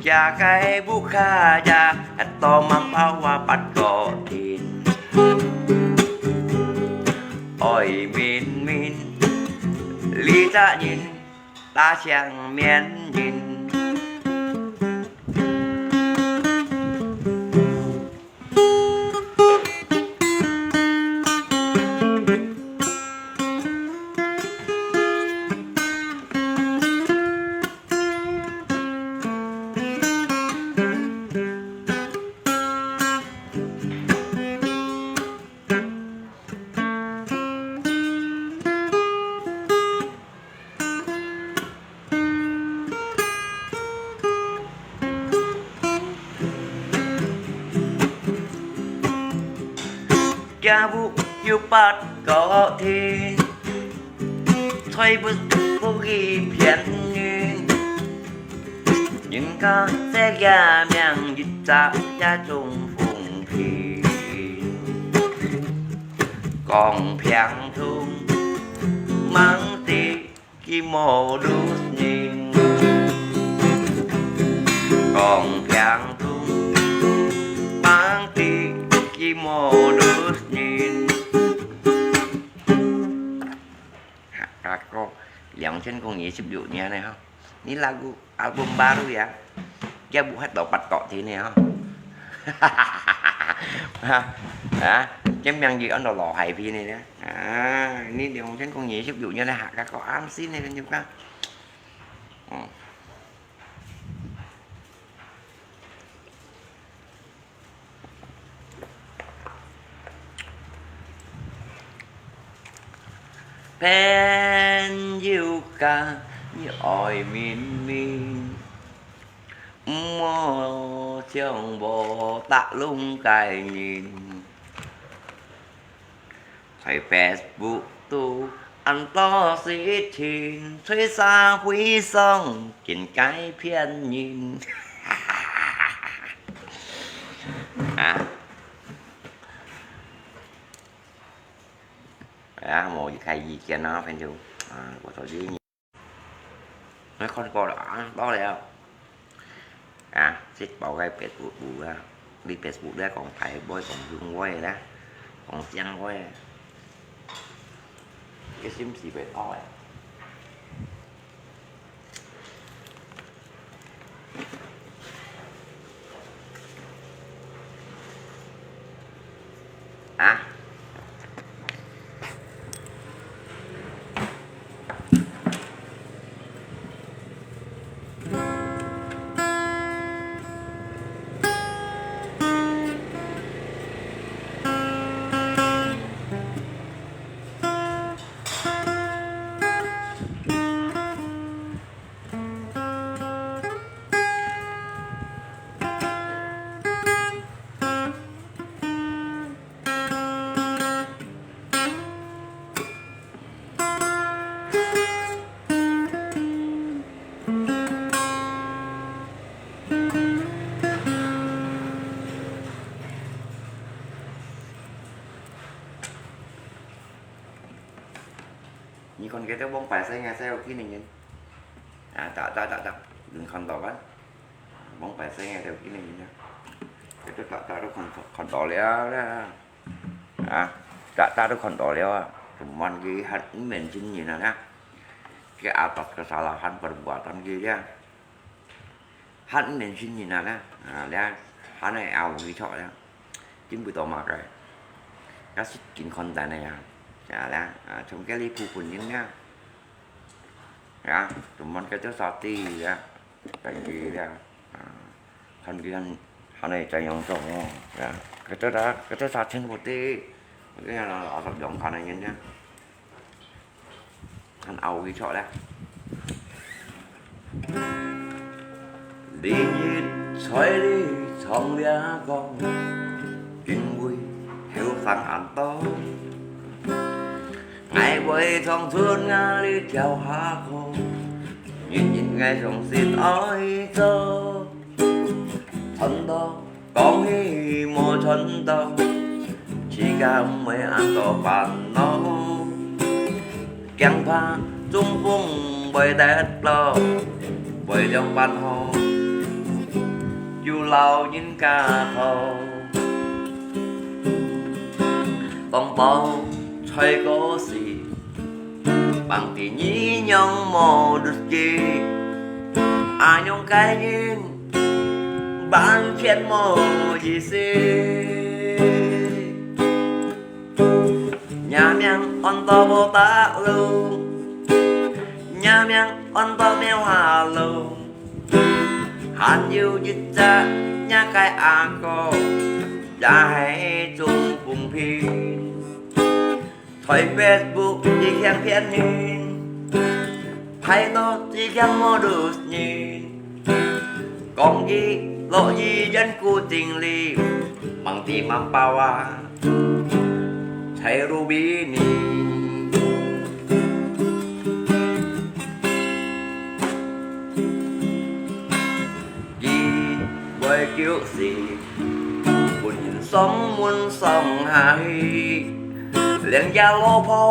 cha cái bút kha cha to mắm bao hoa bắt có thiên ôi min min lý cha nhìn ta chẳng miên nhìn cha bu yêu bắt có thiên thôi bức vô ghi phiền nhìn nhưng có sẽ gà miệng dịch ra gia trùng phùng phi còn phiền thùng mang tì khi mồ đút nhìn còn phiền thùng mang tì khi mồ đút nhìn Kak yang macam kau ni sebutnya ni ha. Ni lagu album baru ya. Dia buat dapat tok sini ha. Ha. Chém yang gì ở đầu lò hài phi này đó. Ni điều macam kau ni sebutnya ni hak kau am sini kan juga. Pen yêu ca như ỏi min min mô trong bộ tạ lung cài nhìn thầy Facebook tu ăn to xí thìn thuê xa quý sông trên cái phiên nhìn một cái gì cho nó phải dùng của tôi dưới nó con co đó leo xích bảo cái Facebook bù ra đi Facebook ra còn phải bôi còn dùng quay đó còn chăng quay cái sim gì về to như con cái bóng phải xây ngay sao kia này nhìn tạo đừng còn đỏ quá bóng phải xây ngay theo kia này nhìn nha cái tạo nó còn đỏ léo đó tạo nó còn đỏ léo tụi mình ghi hẳn mình chính nhìn nè cái áo tập cái sao là hẳn và quả tan ghi ra hẳn mình chính nhìn nè ra hẳn này áo ghi chọi đó chính buổi tối mà cái xích kín con tại này là trong cái clip của những nha tụi mình cái chỗ sọt ti ra cái gì ra con kia họ này chạy nhông trồng cái chỗ đó cái chỗ sọt trên một tí cái là họ tập động con này nhìn nhá anh ầu cái chỗ đó đi nhìn xoay đi xong đi con chuyện vui hiểu phản ảnh to ngày quay thong thương nga đi chào hạ khô nhìn ngày rồng xin ơi cho thân đó con hi mô thân đó chỉ cả mấy ăn to bàn nó keng pha trung vùng bơi tết lo bơi trong bàn hồ dù lâu nhìn ca thô bong bóng thôi có gì bằng thì nhí nhông mồ được gì nhông cái nhìn bán phiền mồ gì xí nhà miệng on to vô ta luôn nhà miệng on to mèo hà luôn hàn yêu dịch ra nhà cái cô đã hay chung cùng phi thôi Facebook chỉ khen phiền nhìn hay nó chỉ khen mô được nhìn còn gì lộ gì dân cu tình li bằng tim âm bao thấy ruby ni hai liền gia lô po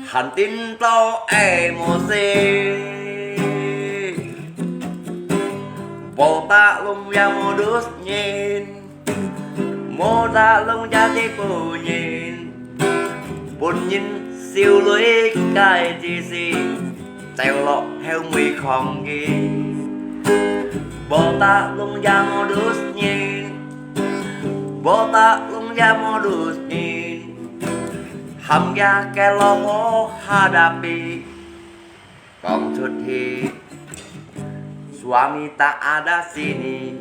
hành tin to emoji Bồ Tát lung ra mô đứt nhìn Mô Tát lung ra chế bù nhìn Bùn nhìn siêu lưới cái gì gì Tèo lộ heo mùi khòng ghi Bồ Tát lung ra mô đứt nhìn Bồ Tát lung ra mô đứt nhìn Hầm ra cái lô mô hà đà bì Còn chút thì Suami tak ada sini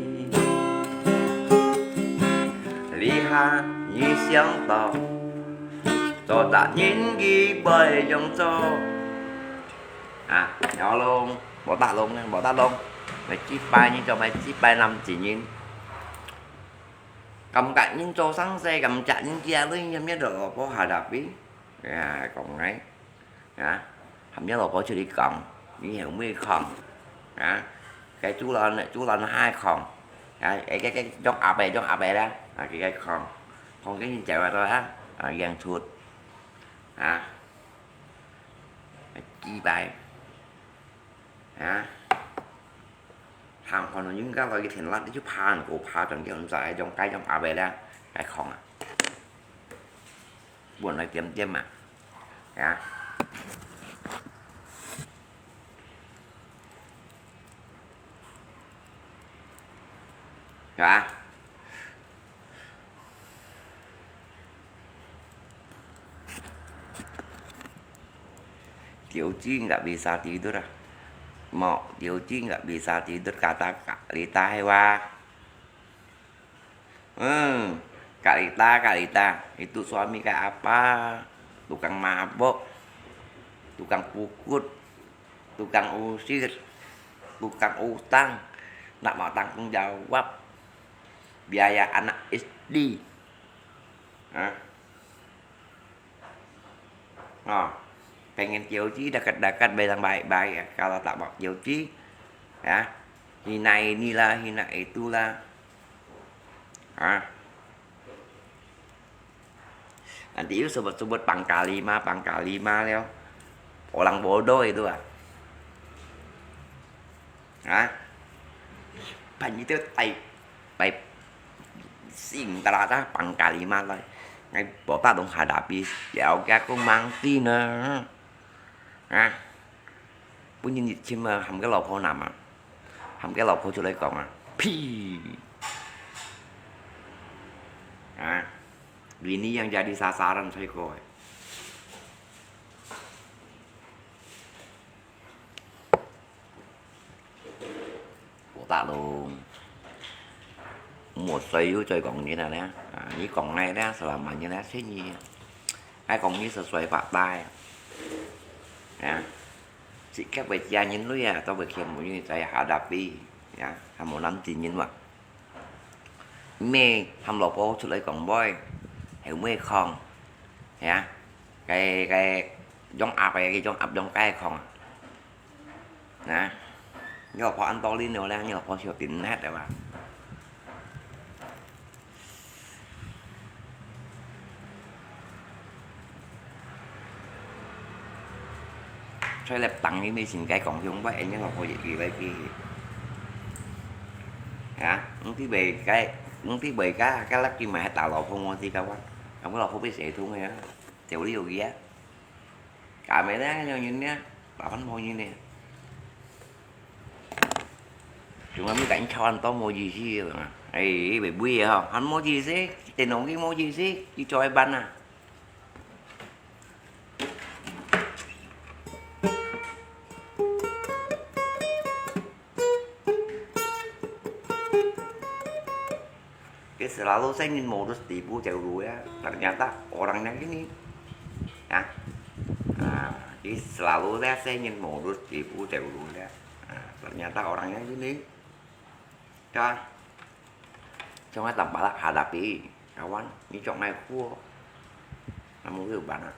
Lihat như sáng tỏ Tôi đã nhìn ghi bởi dòng cho nhỏ luôn Bỏ tạ luôn nha, bỏ tạ luôn Mày chip bay nhưng cho mày chip bay 5 chỉ nhìn Cầm cạnh nhưng cho sáng xe cầm chặt nhưng kia với nhâm nhớ được có hà đạp bí còn ấy hầm nhớ là có chưa đi cầm như hiểu mới không cái chú lên 2 khòn cái chốt ạp bè đó cái khòn còn cái nhìn chạy vào thôi á gan chuột chi bài thằng còn những cái loại thịnh lát để giúp pan của pa trong cái dài trong ạp bè đó cái khòn buồn nói tiêm mà Tiểu Chi nggak bisa tidur Tiểu Chi nggak bisa tidur kata Kak Rita hewa Kak Rita itu suami kayak apa tukang mabok tukang pukul tukang usir tukang utang nggak mau tanggung jawab biaya anak SD pengen Cici dekat-dekat bilang baik-baik kalau tak mau Cici hina inilah hina itulah nanti itu sebut-sebut pangkalima leo orang bodoh itu Bạn như thế tay xin ta ra bằng cả lì mà lại ngay bỏ ta đồng hà đạp đi dạo ra con mang tin nữa bố nhìn dịch chim hầm cái lọc hồ nằm hầm cái lọc hồ cho lấy còn pi ini yang jadi sasaran saya koi bỏ ta luôn một xíu chơi còn như này nè như còn này đó sẽ làm như thế thế gì ai còn như sẽ xoay phạt tay chỉ các bài gia nhìn lối tao việc hiện một như chạy hạ đạp đi hàm một năm thì nhìn mặt mê hàm lộc ô cho lấy còn boy hiểu mê không cái giống ạp cái giống ạp giống cái không nhưng mà họ ăn to lên nữa là nhưng mà họ chịu tiền nét rồi mà xoay lẹp tặng cái mi xin cái còn không vậy nhưng mà họ gì vậy kia không tí bề cái lắc kim mẹ tạo lộc không ngon thì cao quá không có lộc không biết sẽ thua nghe tiểu lý gì á cả mấy đá nhau như nè bảo bánh môi như nè chúng em mới cảnh cho anh to môi gì chứ ấy bị bùi không anh môi gì thế tiền ông cái môi gì thế chứ cho em bánh selalu saya ingin modus tipu cewek gue ternyata orang yang ini jadi selalu saya ingin modus tipu cewek gue ternyata orangnya gini trong cái tầm bả hadapi kawan ini trong này cua namun itu bana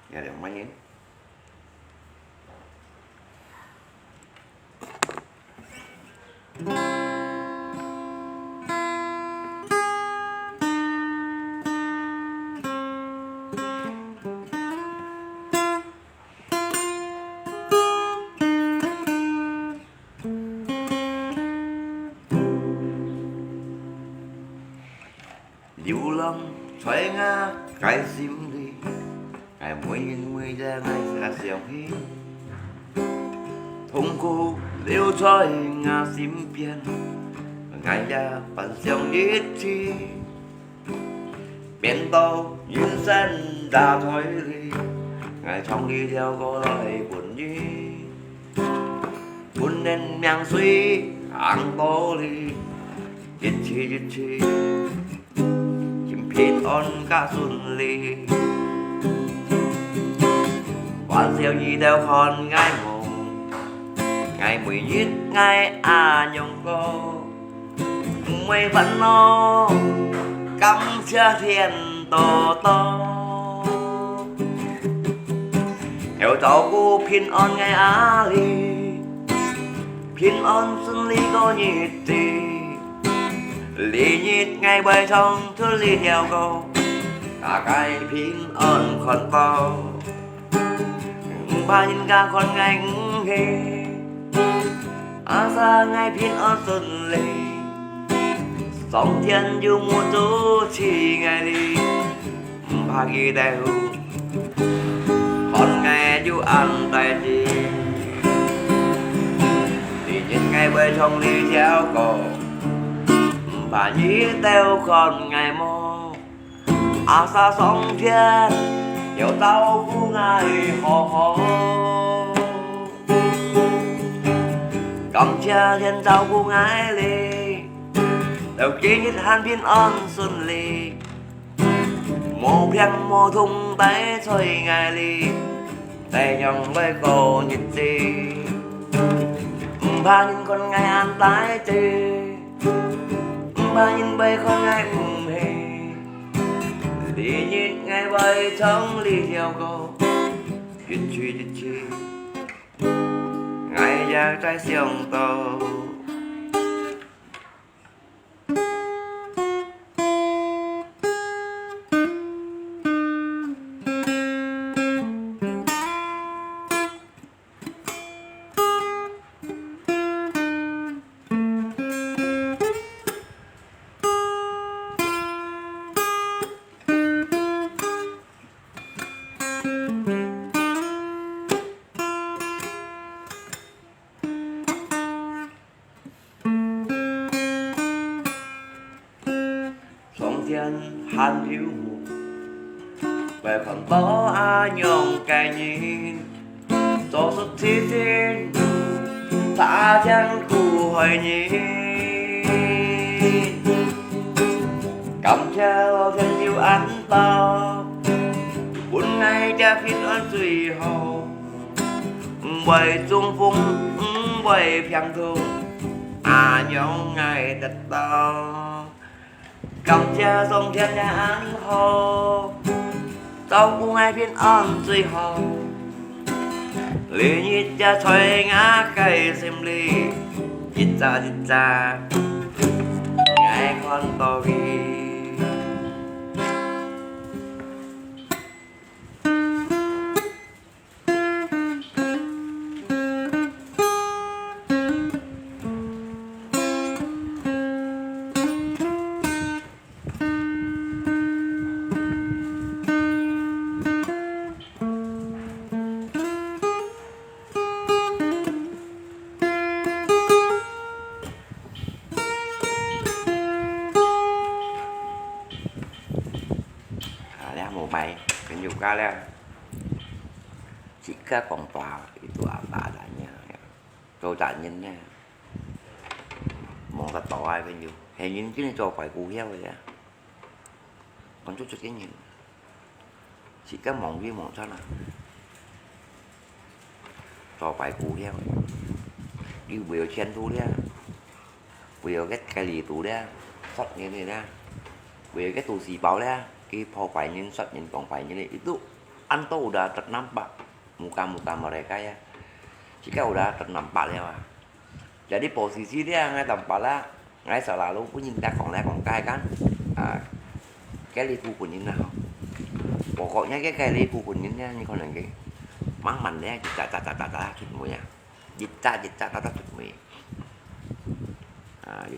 ya yang main xoay ngã cái sim đi ngày mỗi nhìn mười ra ngày xa xiao hi thông cô liêu xoay ngã sim biển ngày ra phần xiao ít chi biển tàu nhìn sân đã thôi đi ngày trong đi theo có lời buồn đi buồn nên miang suy hàng tố đi ít chi chim phiên on cả xuân ly quan siêu gì đeo con ngay mồm ngày mười giết ngày nhông cô mây vẫn nó cắm chia thiên tổ to theo cháu cô phiên on ngày ly phiên on xuân ly có nhịp tì lý nhít ngày bơi trong thứ ly theo cô cả cái phiên on còn to ba nhìn cả con ngành hề xa ngày phiên on xuân ly sóng thiên dù mùa chú chỉ ngày đi ba ghi đều con ngày dù ăn tay gì thì những ngày bơi trong ly theo cổ bà nhí teo còn ngày mô xa sóng thiên hiểu tao cũng ngày hò hò cầm cha thiên tao cũng ngày ly đầu kia nhất hàn biên on xuân ly mô phiang mô thung tay xoay ngày ly tay nhong với cô nhịp đi ba nhìn con ngày an tái tê ba nhìn bay con ngày hề đi nhìn ngày bay trong ly theo cô chuyện chi ngày ra trái xiông tàu thiên hàn hiếu mù về phần bó nhong cài nhìn cho xuất thi thiên thả chân cụ hồi nhìn cầm cha lo thiên yêu ăn to buồn ngày cha phiên ơn tùy hồ bầy trung phung bầy phiang thùng nhong ngày đất to cầm cha sông thiên nhà ăn hồ tao cũng ai biết ơn duy hồ lý nhít cha xoay ngã cây xem ly chít cha ngày con to ghi một mày cái nhiều ca lên chỉ ca còn tòa itu apa adanya tôi tại nhìn nha một cái tòa ai bao nhiêu hình như cái này cho phải cụ heo rồi đó còn chút cái nhìn chỉ cá mỏng với mỏng sao nào cho phải cụ heo đi biểu chen thu đấy biểu cái lì tủ đấy sắt như này ra biểu cái tủ xì báo đấy cái phò phải nhưng sắt nhìn còn phải như này itu anto udah ternampak muka-muka mereka ya jika udah ternampak ya jadi posisi dia ngay tempatnya ngay selalu pun nhìn ta còn cai kan cái ly phu của nhìn nào pokoknya cái ly phu của nhìn nha như con này cái mắng mình đấy chặt chút mũi nha chặt chút mũi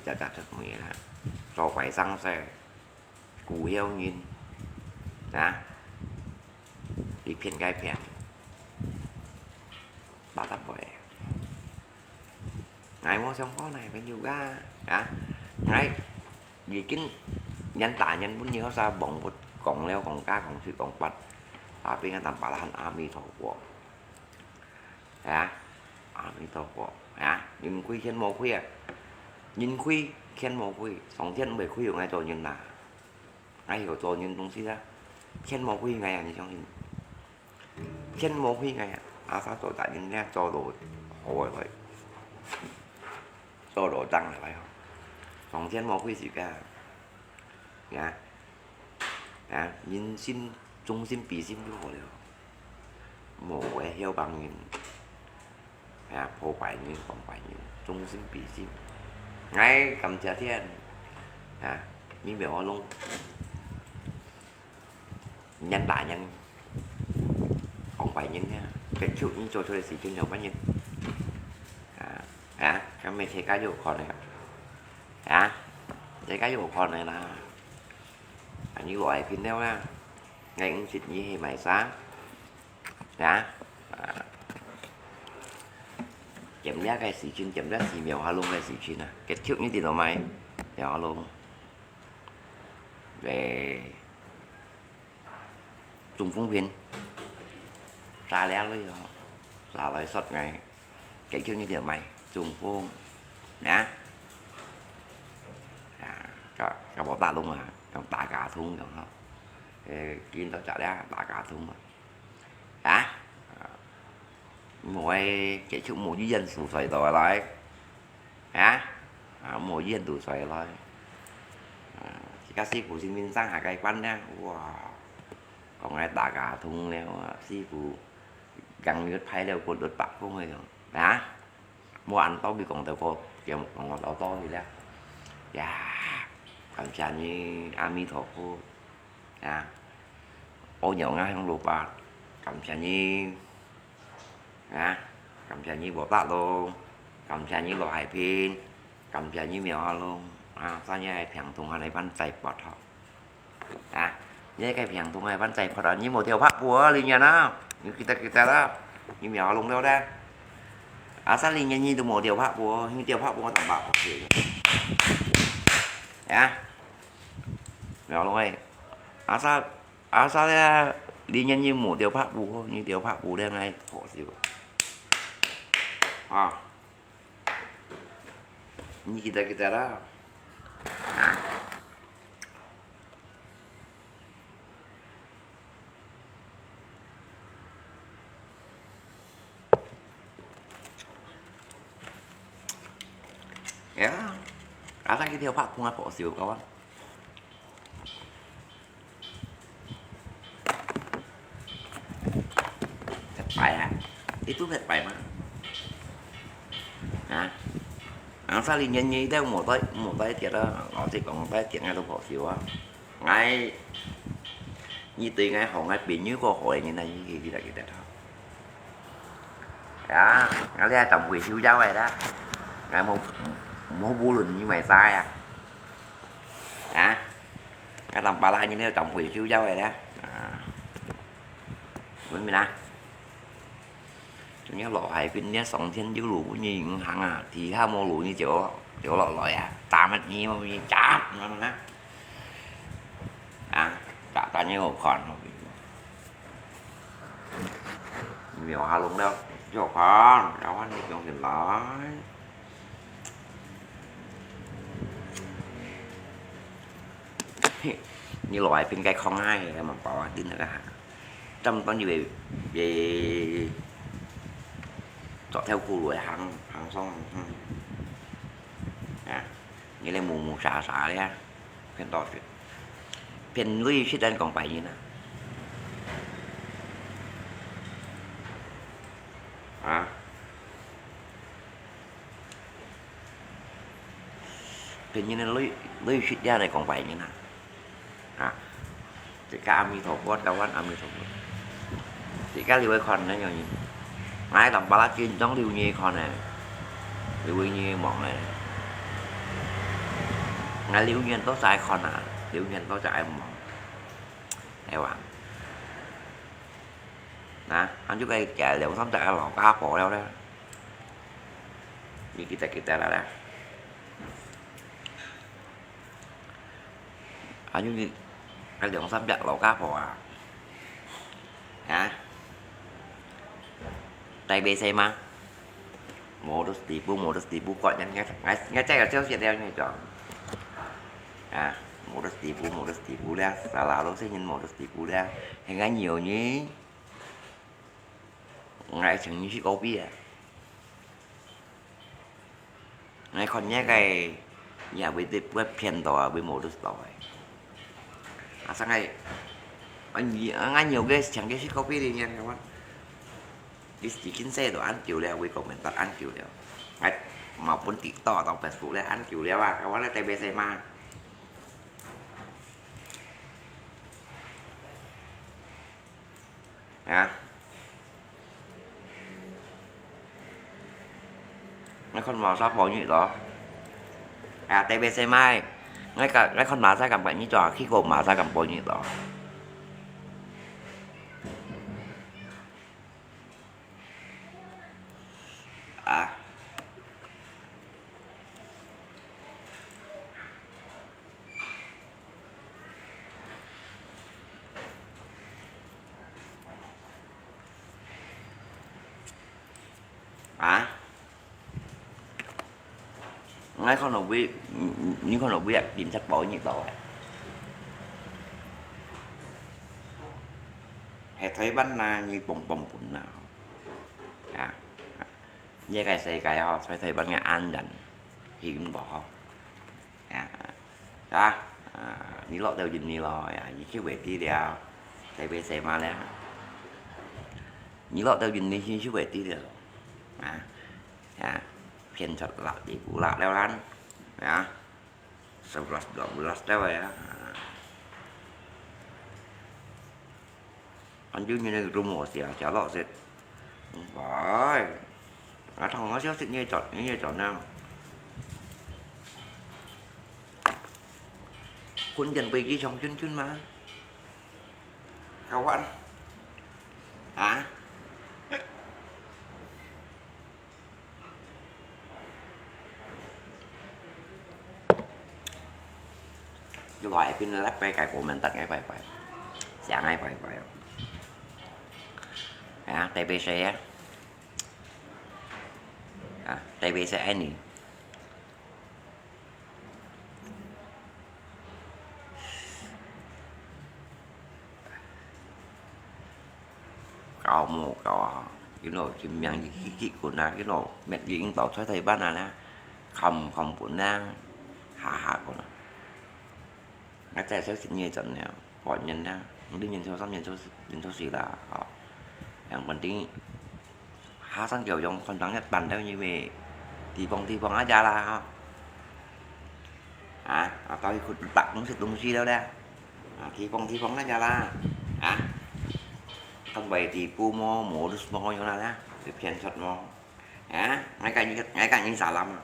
chặt chút mũi là cho phải xăng xe cù heo nhìn à đi phiền gai phiền ba tập vậy ngày mua xong có này phải nhiều ga à ngay vì chính nhân tại nhân muốn như nó ra bỏng một còn leo còn cá còn thịt còn bạch à bên tầm bà là hành ami thổ của à ami thổ của à nhìn quy khen mồ khuya nhìn quy khen mồ quy sòng thiên bảy quy ở ngay rồi nhìn là ngay hiểu rồi nhìn đúng ra khen mồ quy ngày như trong hình khen mồ quy ngày à sao tôi tại những nghe cho đồ hồi vậy cho đồ tăng là phải không sòng thiên mồ quy gì cả nha à nhìn xin trung xin bị xin vô rồi mồ quẹ heo bằng nhìn à phô bày như còn bày như trung xin bị xin ngay cầm chả thiên à như biểu luôn nhân đại nhân không phải nhân nha cái chịu như cho tôi xỉ trên nhiều bao nhiêu cái mấy thấy cái dụng còn này thấy cái dụng còn này là như loại phim đeo ra ngay cũng xịt như mày sáng chấm giá cái xỉ chuyên chấm giá xỉ mèo hoa luôn cái xỉ chuyên à cái trước như tiền đồ mày mèo hoa luôn về trùng phóng viên ra lẽ với là lời sọt ngày cái trước như tiền mày trùng phun nè cả bỏ ta luôn à trong tạ cả thun rồi không kiến tao trả ra tạ cả thun mà mỗi cái chỗ mỗi dân sủ xoay tỏi lại mỗi dân tủ xoay lại các sĩ của sinh viên sang hạ cây quanh nha wow. Còn ngay tạ cả thun leo sĩ của găng nước thay leo cột đột bạc không hề mua ăn tao bị còn tao cô kiểu một con tao to thì ra cảm giác như ami thổ cô ô nhỏ ngay không lụt bạc cảm giác như cảm giác như bỏ tạ luôn cảm giác như loại pin cảm giác như mèo luôn sao như này thằng thùng này bắn chạy bọt họ như cái thằng thùng này bắn chạy bọt như một theo pháp của linh nhà nó như kita đó như mèo luôn đâu ra sao linh nhà như từ một điều pháp của như điều pháp của thằng bảo mèo luôn ấy sao đi nhanh như một điều pháp bù như điều pháp bù đêm nay khổ xíu như kita đó sao cái điều pháp không là khổ xíu các bạn phải itu thật phải mà sao liền nhanh như theo một tay thiệt đó nó chỉ còn một tay thiệt ngay đâu khó xíu ngay như tiền ngay họ ngay bị như cô hội như này như gì là gì đó ngay ra trồng quyền siêu giáo này đó ngay một bu lùn như mày sai cái làm bà la như thế trồng quyền siêu giáo này đó mình chúng nhớ loại bên nhé sòng thiên dữ lũ như hàng thì ha mô lũ như chỗ loại ta mất nhiều như chát nó chát ta như một con nhiều hà luôn đâu cho con đâu anh trong thì nói như loại bên cây không ai mà bỏ tin là trong bao nhiêu về chọn theo khu đuổi hàng xong như là mù xả đấy phiền to chuyện phiền lui xích đen còn phải như nào phiền như là lui xích ra này còn phải như nào thì cả ami thổ quát đâu anh ami thổ quát thì các liều con nó nhiều gì ai làm ba lá trên giống liều như con này liều như bọn này ngay liều nhiên tốt sai con liều nhiên tốt chạy em đây bạn Nah, anh juga chạy đều sắm chạy lọt áp bộ đâu đó. Như kita là đó. Anh như cái đều sắm chạy lọt áp bộ à. Hả? Tay BC mà. Modus tipu kok ngay chạy ở trước đeo như chọn. À, modus tipu ra, salah lo sẽ nhìn modus tipu ra. Hay ngay nhiều nhí. Ngay chẳng như chiếc copy à. Ngay con nhé cái nhà với web phiền tòa với modus tòa. À sang ngày anh nhiều cái chẳng cái chiếc copy đi nha các bạn. Đi chỉ kín xe đồ ăn chịu leo với comment ăn chịu leo. Ngay mà muốn tỉ tỏ tao Facebook là ăn chịu leo à các bạn là TBC mà. Hả? Ngay con màu sắp bỏ như đó. À TBC mai. Ngay cả cái con má ra cầm bệnh như trò khi gồm má ra cầm bỏ như đó. À. À. Ngay con đầu vi những con đầu vi tìm sách bỏ như đó. Hãy thấy bánh na như bồng bồng bụng nào. À. Với cái xe cái họ phải thấy bánh nga ăn dành hiểm bỏ. À. Đó. À, ní lọ đều dình ní lọ à, những cái vệ tí đeo tại vì xe mà lẽ ní lọ đều dình ní cái vệ tí đeo à. À. Phiền thật lạ thì cũng lạ đeo lăn à. Sau lật đeo vậy á. Anh chứ như này rung một xỉa chả lọ xịt phải à thằng nó xíu xịt như chọn nào quân dần bị chỉ trong chân mà không anh hả cái loại pin lắp cái cài của mình tắt ngay phải sáng ngay phải à TBC á à TBC này cậu một cậu cái nồi chim nhang gì của na cái nồi mẹ gì tao thấy thầy bán là không của na hạ của nó nó chạy sẽ xin như trận nào gọi nhân na đương nhiên số nhìn số gì là họ yang penting sang kiểu trong con trắng Nhật Bản theo như về thì vòng aja là à tao thì bạn cũng sẽ tung gì đâu đây thì vòng aja là à không vậy thì pumo modus mo như nào đó để phiền thật mo à ngay cả những xả lắm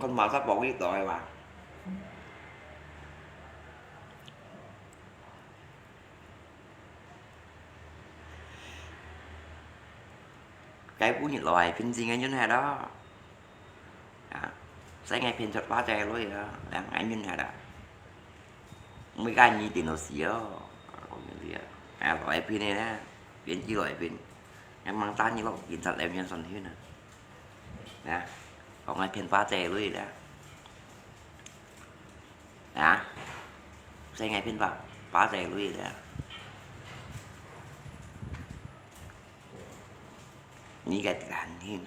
con màu sắp bỏ cái rồi mà cái bún nhiệt loài phim gì ngay như này đó à, sẽ ngay phim chật ba tre luôn vậy đó đang ngay như này đó mấy cái gì thì nó xỉa còn cái gì à loại phim này nè phim chỉ loại phim em mang tan như lắm phim thật em nhân son thế nè nè còn ngay phim ba tre luôn vậy đó à sẽ ngay phim ba tre luôn vậy đó như cái hành hiên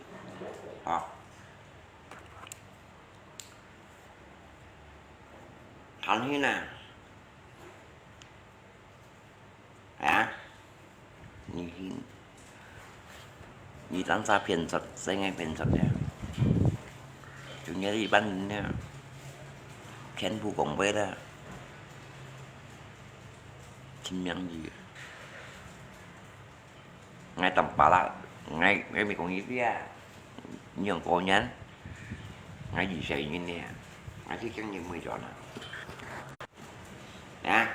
hành hiên nè hả như hiên như tán ra phiền sật sẽ ngay phiền sật nè chủ nhớ đi ban nè khen phụ cộng với đó chim nhăn gì ngay tầm bà là ngay mình còn nghĩ ra nhường cô nhắn ngay gì xảy như nè ngay chứ chẳng như 10 trò nào Nè,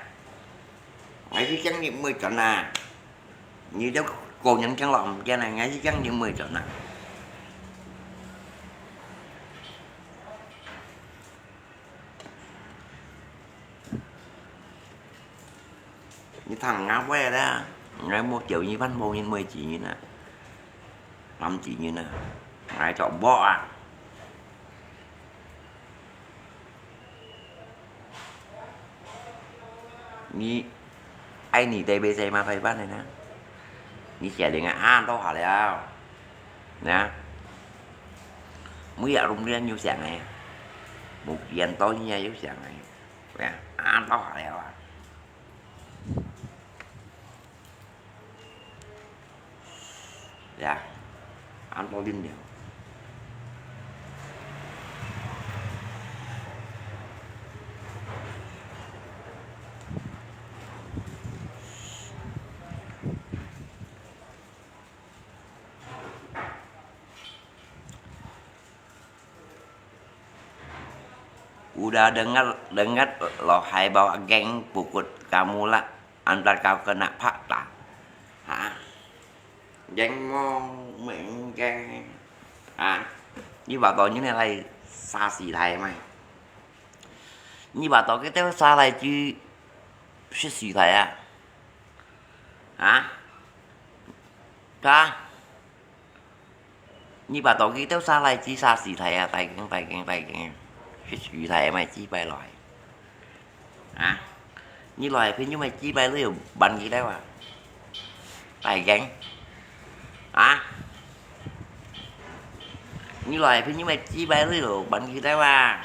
ngay chứ chẳng những 10 trận à. Như cháu cô nhận chẳng lòng cho này ngay chứ chẳng những 10 trận à. Như thằng ngáo que đó. Ngay 1 triệu như bánh bồ nhân 10 chỉ như nè. 5 chỉ như nè. Ngay chọn bọ à. Như anh nhìn TBC mà phải bắt này nè. Như trẻ đến an tao hỏi lại nè. Mới ở rung lên nhiêu sáng này. Một gian tối như nhiêu sáng này. Nè, an tao hỏi lại dạ, ăn tao linh đều. Udah dengar lo hai bawa geng pukul kamu lah antar kau kena fakta. Hả? Geng ngon miệng geng. À, như bà tội như này là xa xỉ thầy mày. Như bà tội cái téo xa này chứ xí xỉ thầy à. Hả? Cha. Như bà tội cái téo xa này chứ xa xỉ thầy à. Tay ghen. Xí thầy mày chi bài loại. Hả? Như loài phía như mày chi bài lưới bánh gì đâu à. Tay ghen. Hả? Như loài phía như mày chi bài lưới bánh gì đâu à.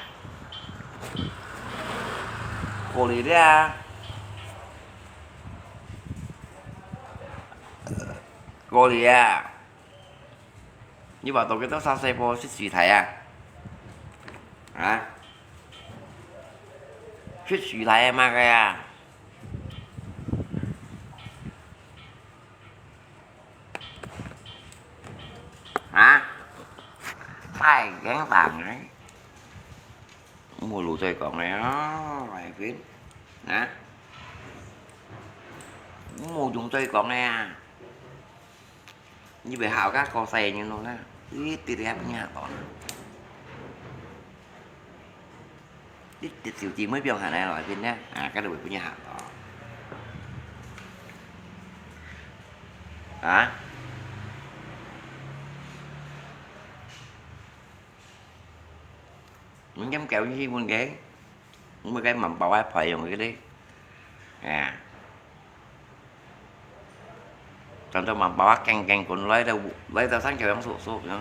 Cô lì đấy à. Cô lì à. Như bà tôi cái tóc xa xe vô xí thầy à. Hả? Xí thầy em mà kìa. Hả? Tay gán tàn đấy. Mua lụa chơi còn này đó. Vài phím. Hả? Mua dùng chơi còn này à. Như vậy hào các con xe như nó đó. Ít tí rép nha tỏ. Ít xíu chi mới biết hả này loại phim nhá. À cái đồ của nhà hào tỏ. Hả? Mình dám kẹo như con ghế. Mấy cái mầm bào ái phầy rồi cái đi. À. Trong tôi mầm bào ái căng cũng lấy tao sáng trời không sụp nữa.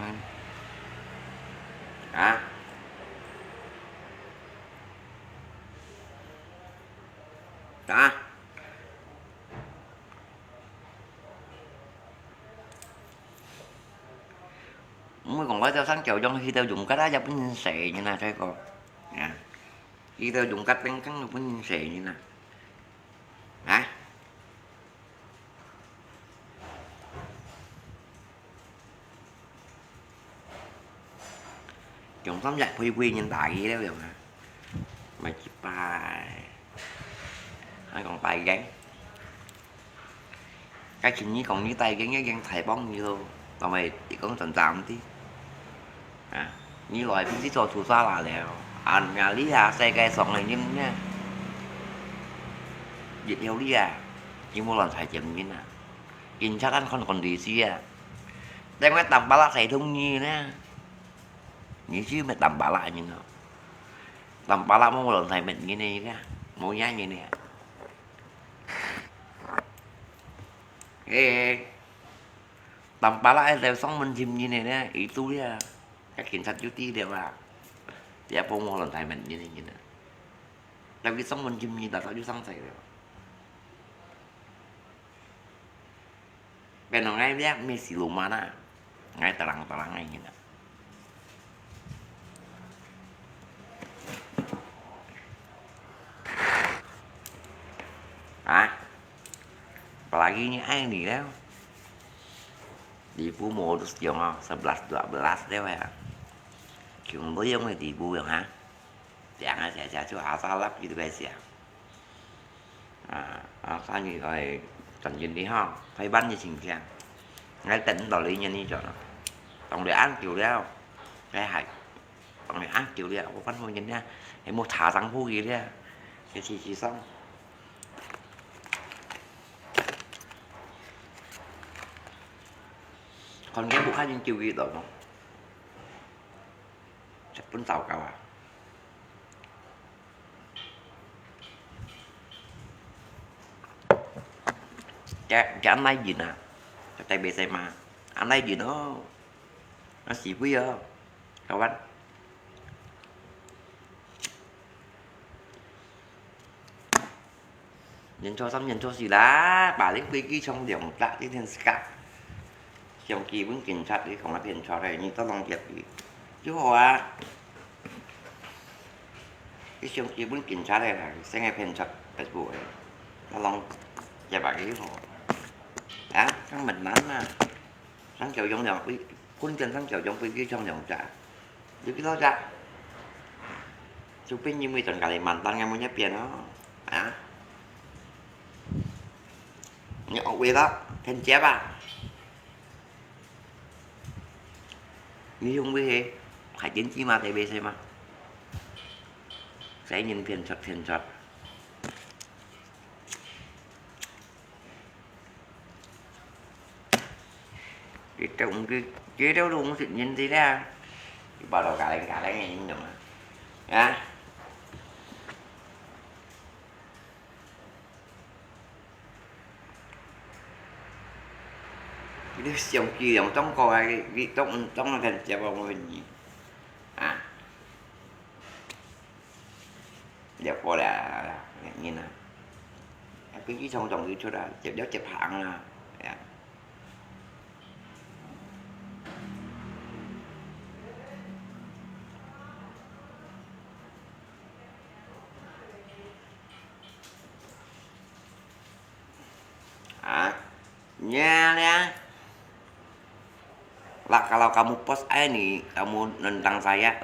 Hả? Đó. Mới còn lấy tao sáng chầu cho khi tao dùng cái đá dao bánh xè như nè thôi con. Nè. Khi tao dùng cách bánh cắn bánh xè như nè. Hả? Chồng tóm giặc quy nhân tài vậy đó được hả? Mày chip bài. Hai con tay gắn. Cái chuyện như còn như tay gắn thầy bóng như luôn. Còn mày chỉ có tạm tí. À, như loại phim xích xù xa là lèo. Anh nhà lý hà xe cây sọn này nhưng nha. Dịch nhau lý à. Nhưng một lần thầy chậm như nè. Kinh sát anh không còn đi xí à. Đem cái tầm ba lá thầy thông nhi nè. Nghĩ chứ mày tầm ba lá như nào. Tầm ba lá một lần thầy mình như này nè. Mỗi nhá như nè. Ê. Tầm ba lá đều sống minh chim như này nè. Ý tôi à. Các cảnh sát chú tí đều là thì áp một lần thầy mình như nè. Đâu cái sống minh chim như là tao chú sống thầy rồi. Bên nó ngay biết mình xì lùm mà nè. Ngay tà lăng này như nè. Hả? Apalagi ini air nih dah. Tipu modus yang 11-12 deh ya. Cuma yang tipu yang ha. Jangan saya salah gitu guys ya. sao như rồi tận nhìn đi ha thấy bánh như xin khen ngay tỉnh đòi lý nhân đi cho nó tổng để ăn kiểu đeo cái hại tổng để ăn kiểu đeo có bánh mua nhìn nha em một thả răng phu gì đấy cái chỉ xong còn cái bộ khác những chiều gì đó không chắc vẫn tàu cao à chả anh lấy gì nè tay bê tay mà anh lấy gì nó xì quý ơ các bạn nhìn cho xong nhìn cho gì lá bà đến quy trong điểm lại cái thiên scat trong kỳ vẫn kiểm soát đi không là tiền cho này nhưng tao lòng việc gì chứ hòa cái trong kỳ vẫn kiểm soát đây là sẽ nghe tiền chặt cái buổi tao lòng và bà cái hồ đó các mình nói là sáng chiều trong dòng quân chân sáng chiều trong quy trong dòng trả chứ cái đó ra chụp pin như mấy tuần cả mình tăng nghe muốn nhấp tiền nó nhỏ quê đó thêm chép à như không biết hãy chính chi mà tại bc mà sẽ nhìn phiền sọt cái trồng cái đâu đúng sự nhìn gì ra bắt đầu cả đây nghe những mà cái đứa dòng kia dòng trong coi cái trong là thành chả bao mình gì giờ coi là như nào cái chỉ xong trong cái chỗ đó chụp hạng là nha ya lah kalau kamu post ini kamu nentang saya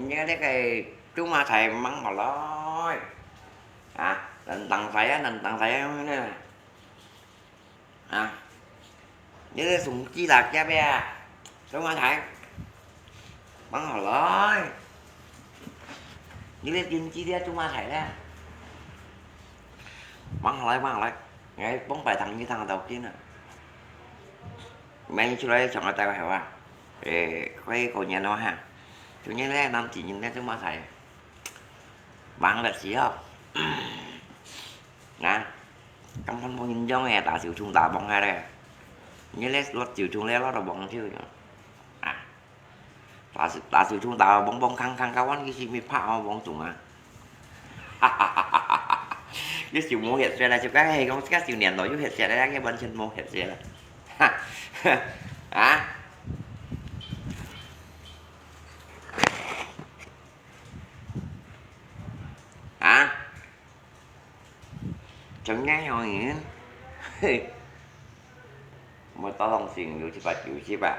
nya deh kayak cuma saya emang maloi tentang saya ini như súng chi lạc cha bè cuma thầy bắn maloi như lên tin chi dia cuma thầy đó bắn maloi ngay bóng bài thằng như thằng đầu tiên nè mấy chú đấy chọn ở tay phải à để quay cổ nhà nó ha chú nhớ đấy năm chỉ nhìn thấy chúng ta thầy bạn là gì không nè trong thân phong nhìn cho nghe tạ xỉu trung tạ bóng hai đây nhớ lấy lót xỉu trung lấy lót đầu bóng chứ tạ xỉu trung tạ bóng khăn cao quán cái gì mới phao bóng trùng cái xỉu mua hiện ra là cho các hay không các xỉu nền nổi chút hiện ra đây cái bên chân mua hiện ra chẳng ngay hồi nghĩa mà tao không xin nhiều chứ bà chịu chứ bà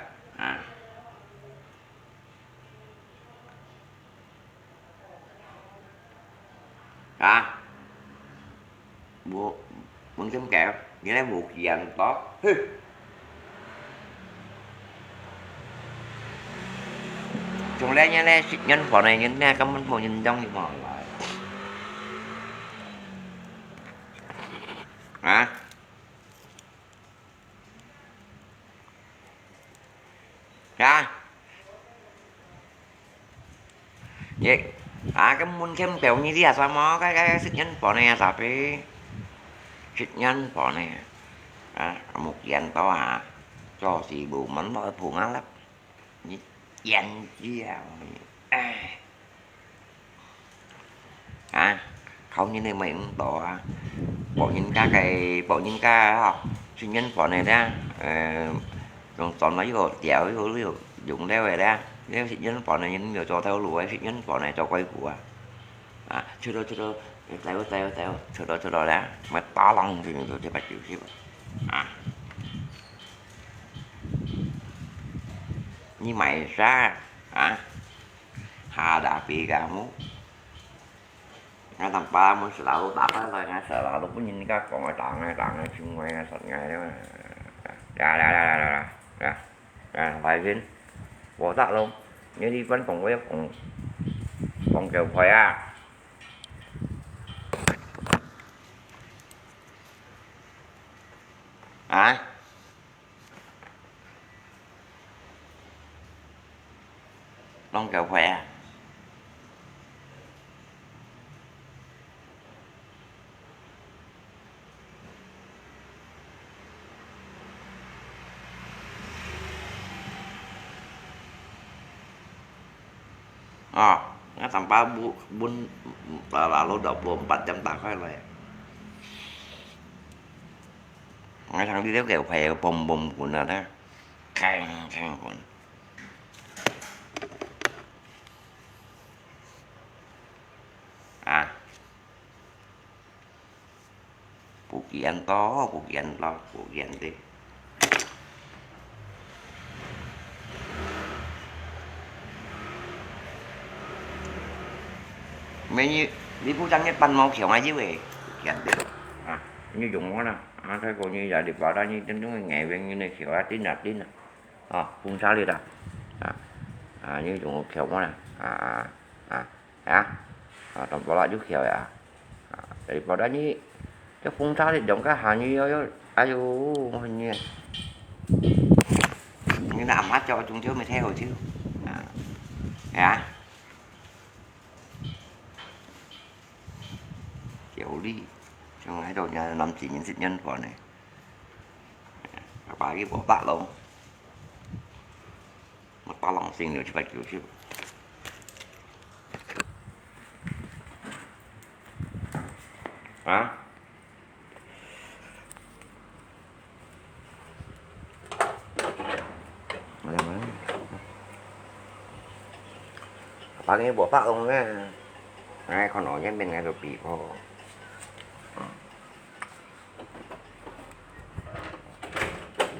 buộc muốn chấm kẹo nghĩa là buộc dàn tốt chúng lấy nha lấy nhân phỏ này nhân nha cảm ơn phỏ nhìn trong thì mỏi lại ra vậy cái muốn thêm kẹo như thế à sao mó cái sức nhân phỏ này sao đi sức nhân phỏ này một dàn to cho gì bù mắn bao phụ ngắn lắm dành chia không như này mình bỏ những cái học sinh nhân phỏ này ra còn toàn mấy cái dẻo với dụng đeo về ra nếu sinh nhân phỏ này nhân nhiều cho theo lùi sinh nhân phỏ này cho quay của chưa đâu teo chưa đâu đã mà to lòng thì mình phải chịu xíu như mày ra hà đã bị gà mú ngay thằng ba muốn sợ lão đạp á thôi ngay sợ lão lúc có nhìn các còn ngay tròn ngay xung quanh ngay sạch ngay đó mà ra phải viên bỏ tạ luôn nhớ đi vẫn còn quay còn kiểu khỏe à à lon kẹo khỏe nó tầm ba bún là lô đậu bún bạch trăm tạc hay là ngay thằng đi đéo kẹo khỏe bùm bùm của nó đó khang của à phụ kiện to phụ kiện lo phụ kiện đi mấy như đi Phú Trăng nhất banh mau kiểu ngay dưới về kiện đi như dùng đó nè thấy cô như vậy được vào đó như trên chúng ngày bên như này kiểu tí nè phun sao đi à như dùng kiểu đó nè trong đó là chút kiểu để vào đó như cái phun sao thì giống cái hàng như ai vô hình như làm hát cho chúng chứ mới theo chứ kiểu đi trong cái đồ nhà làm chỉ những sự nhân của này các bạn cái bỏ tạ luôn mà to lòng xin nữa chứ phải kiểu chứ bạn cái bỏ tạ luôn nghe ngay còn nói nhân bên ngay rồi bị có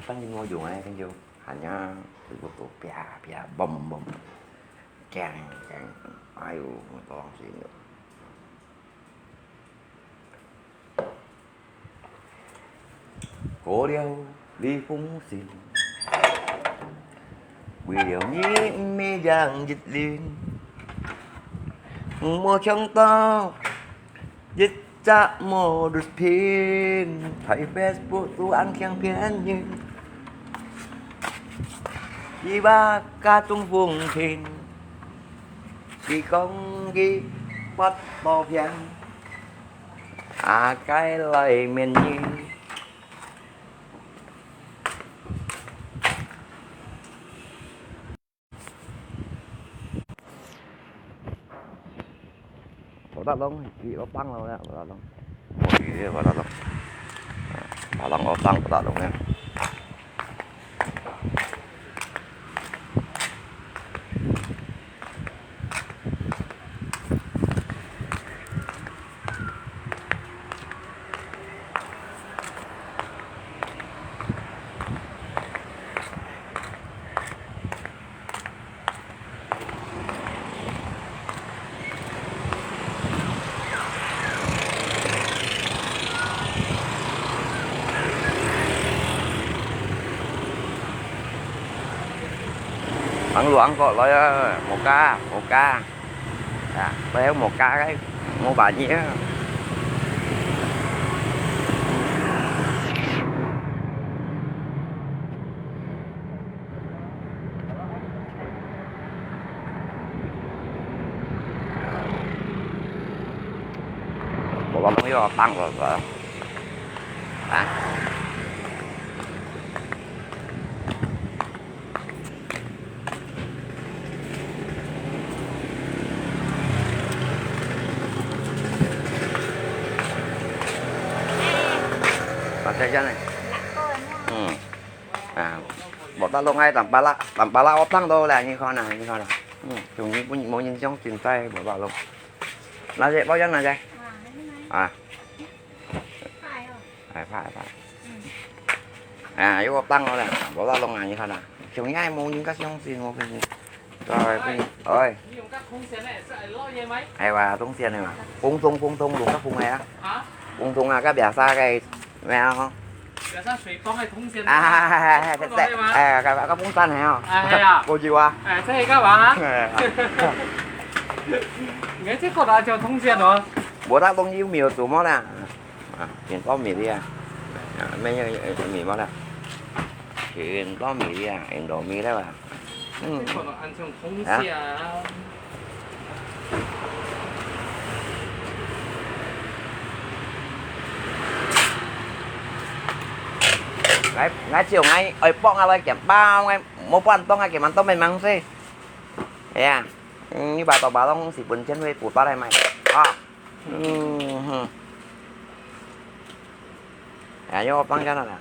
tăng đi ngồi dùng ai cái vô hanya nhá từ bộ bia bầm càng ai to gì nữa cô đeo đi phúng xin vì điều nhí mê giang dịch liên mùa trong to dịch cha mùa đứt pin thấy Facebook tu ăn khen phiền như vì ba ca trong vùng thìn vì không ghi bắt to phiền cái lời miền như bỏ tắt luôn chị nó băng rồi nè bỏ tắt luôn một gì bỏ tắt luôn bỏ tắt nó băng bỏ tắt luôn nè ăn luôn gọi là một ca béo một ca cái mua bà nhé một con mới tăng rồi chơi chân này bỏ ta luôn ngay tầm ba la ốp tăng thôi là như con này chúng như mỗi nhân trong tiền tay bỏ vào luôn là gì bao nhiêu là gì phải vô ốp tăng thôi là bỏ ta luôn này như con này chúng nhai mỗi những các trong tiền một cái gì Rồi ơi Dùng các khung xe này sẽ lo dây mấy? hay là tung tiền này mà phung tung luôn các phung này á Hả? phung tung là cái bìa xa cái nghe không Để sao suy con hay khung xe cái phung xanh này không hay à? cô gì qua À thế các bạn hả? Nghe chứ có đã cho khung xe rồi. bữa ta bông nhiêu miều tụ món nè chuyện có mì đi à mấy mì món nè chuyện có mì đi à em đồ mì đó mà Thế còn ăn trong khung xe à? ngay chiều ngay ơi bongอะไรเก็บบ้าไงโมปันต้องให้เก็บมันต้องเป็นมังสิเนี่ยนี่bà tao bàต้องสิบบนเช่นเว้ยปูดป้าได้ไหมอ๋อvô tăng cho nó nè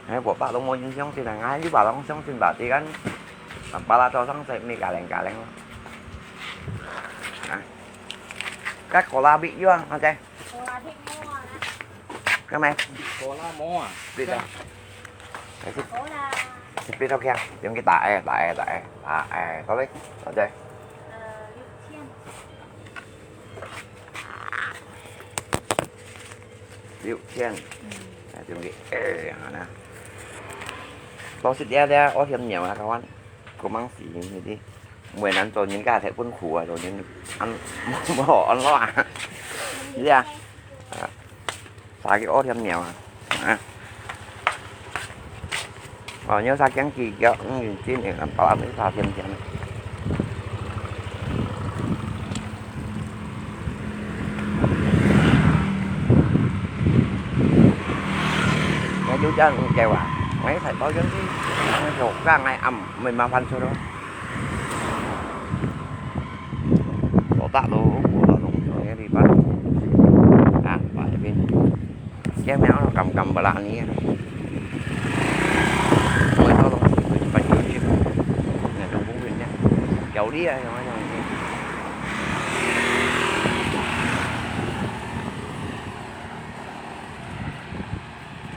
hay bộ bàต้องmua những xong thì là ngay với bàต้องxong thì bà thì kan bà la cho xong thì mi cả leng các cổ la bị chưa anh trai cái mày Có la mò à? đi đâu đi đâu kia dùng cái tại có đấy ở đây Liễu Thiên dùng cái nè có sự đeo đeo có thêm nhiều các bạn có mang gì như đi mười năm rồi những gà thể quân khủ rồi những ăn bỏ ăn lo à gì à xài cái ô thêm nhiều à nhớ sao trắng kỳ cho trên này làm tỏ mới vào thêm thêm nghe chú chân kêu à mấy thầy có giống cái ruột ra ngay ầm mình mà phanh số đó bộ tạ luôn rồi đi bắt à phải bên cái méo nó cầm bà lạ ní mới nó luôn phải chịu chứ này trong cũng viên nhá chậu đi rồi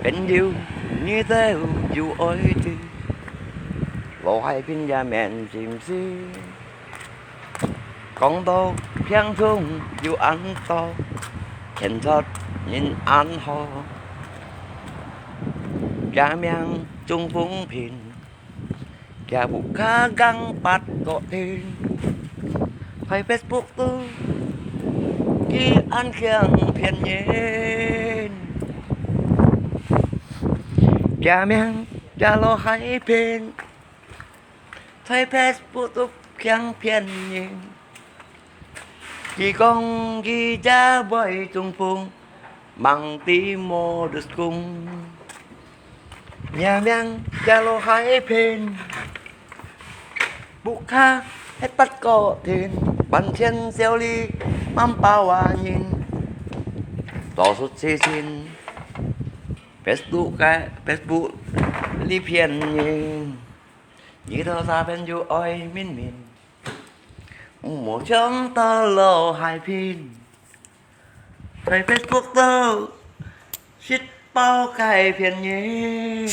tình yêu như thế dù ôi đi lộ hai bên gia mẹn chìm xí con tô phiang thung dù ăn to hiện thật nhìn ăn ho cha miang chung phúng phìn cha bụng khá găng bắt có tin hay Facebook tôi khi ăn khiêng phiền nhện cha miang cha lo hay phiền hay Facebook tôi khiêng phiền nhện chỉ con ghi cha bơi chung phúng bằng tí mô được cùng nhà miang cha lo hai phên bụng kha hết bắt có thuyền bàn chân xeo ly mắm bao nhìn tỏ xuất xê xin Facebook li phiền nhìn như thơ xa bên dù oi min một trong ta lo hai pin thấy Facebook tơ shit bao cái phiền nhé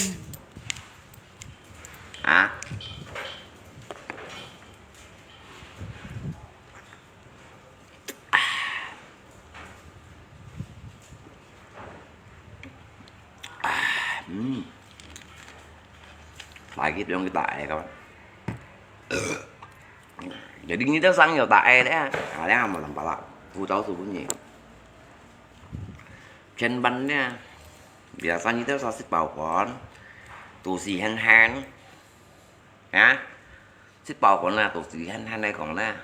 à phải kịp trong cái tại các bạn để đi tới xăng nhiều tại đấy à đấy mà làm bà lạ vu cháu cũng nhiều chân bắn nha giờ xăng như thế sao xích bảo còn tù xì han hả xích bảo còn là tù xì han đây còn là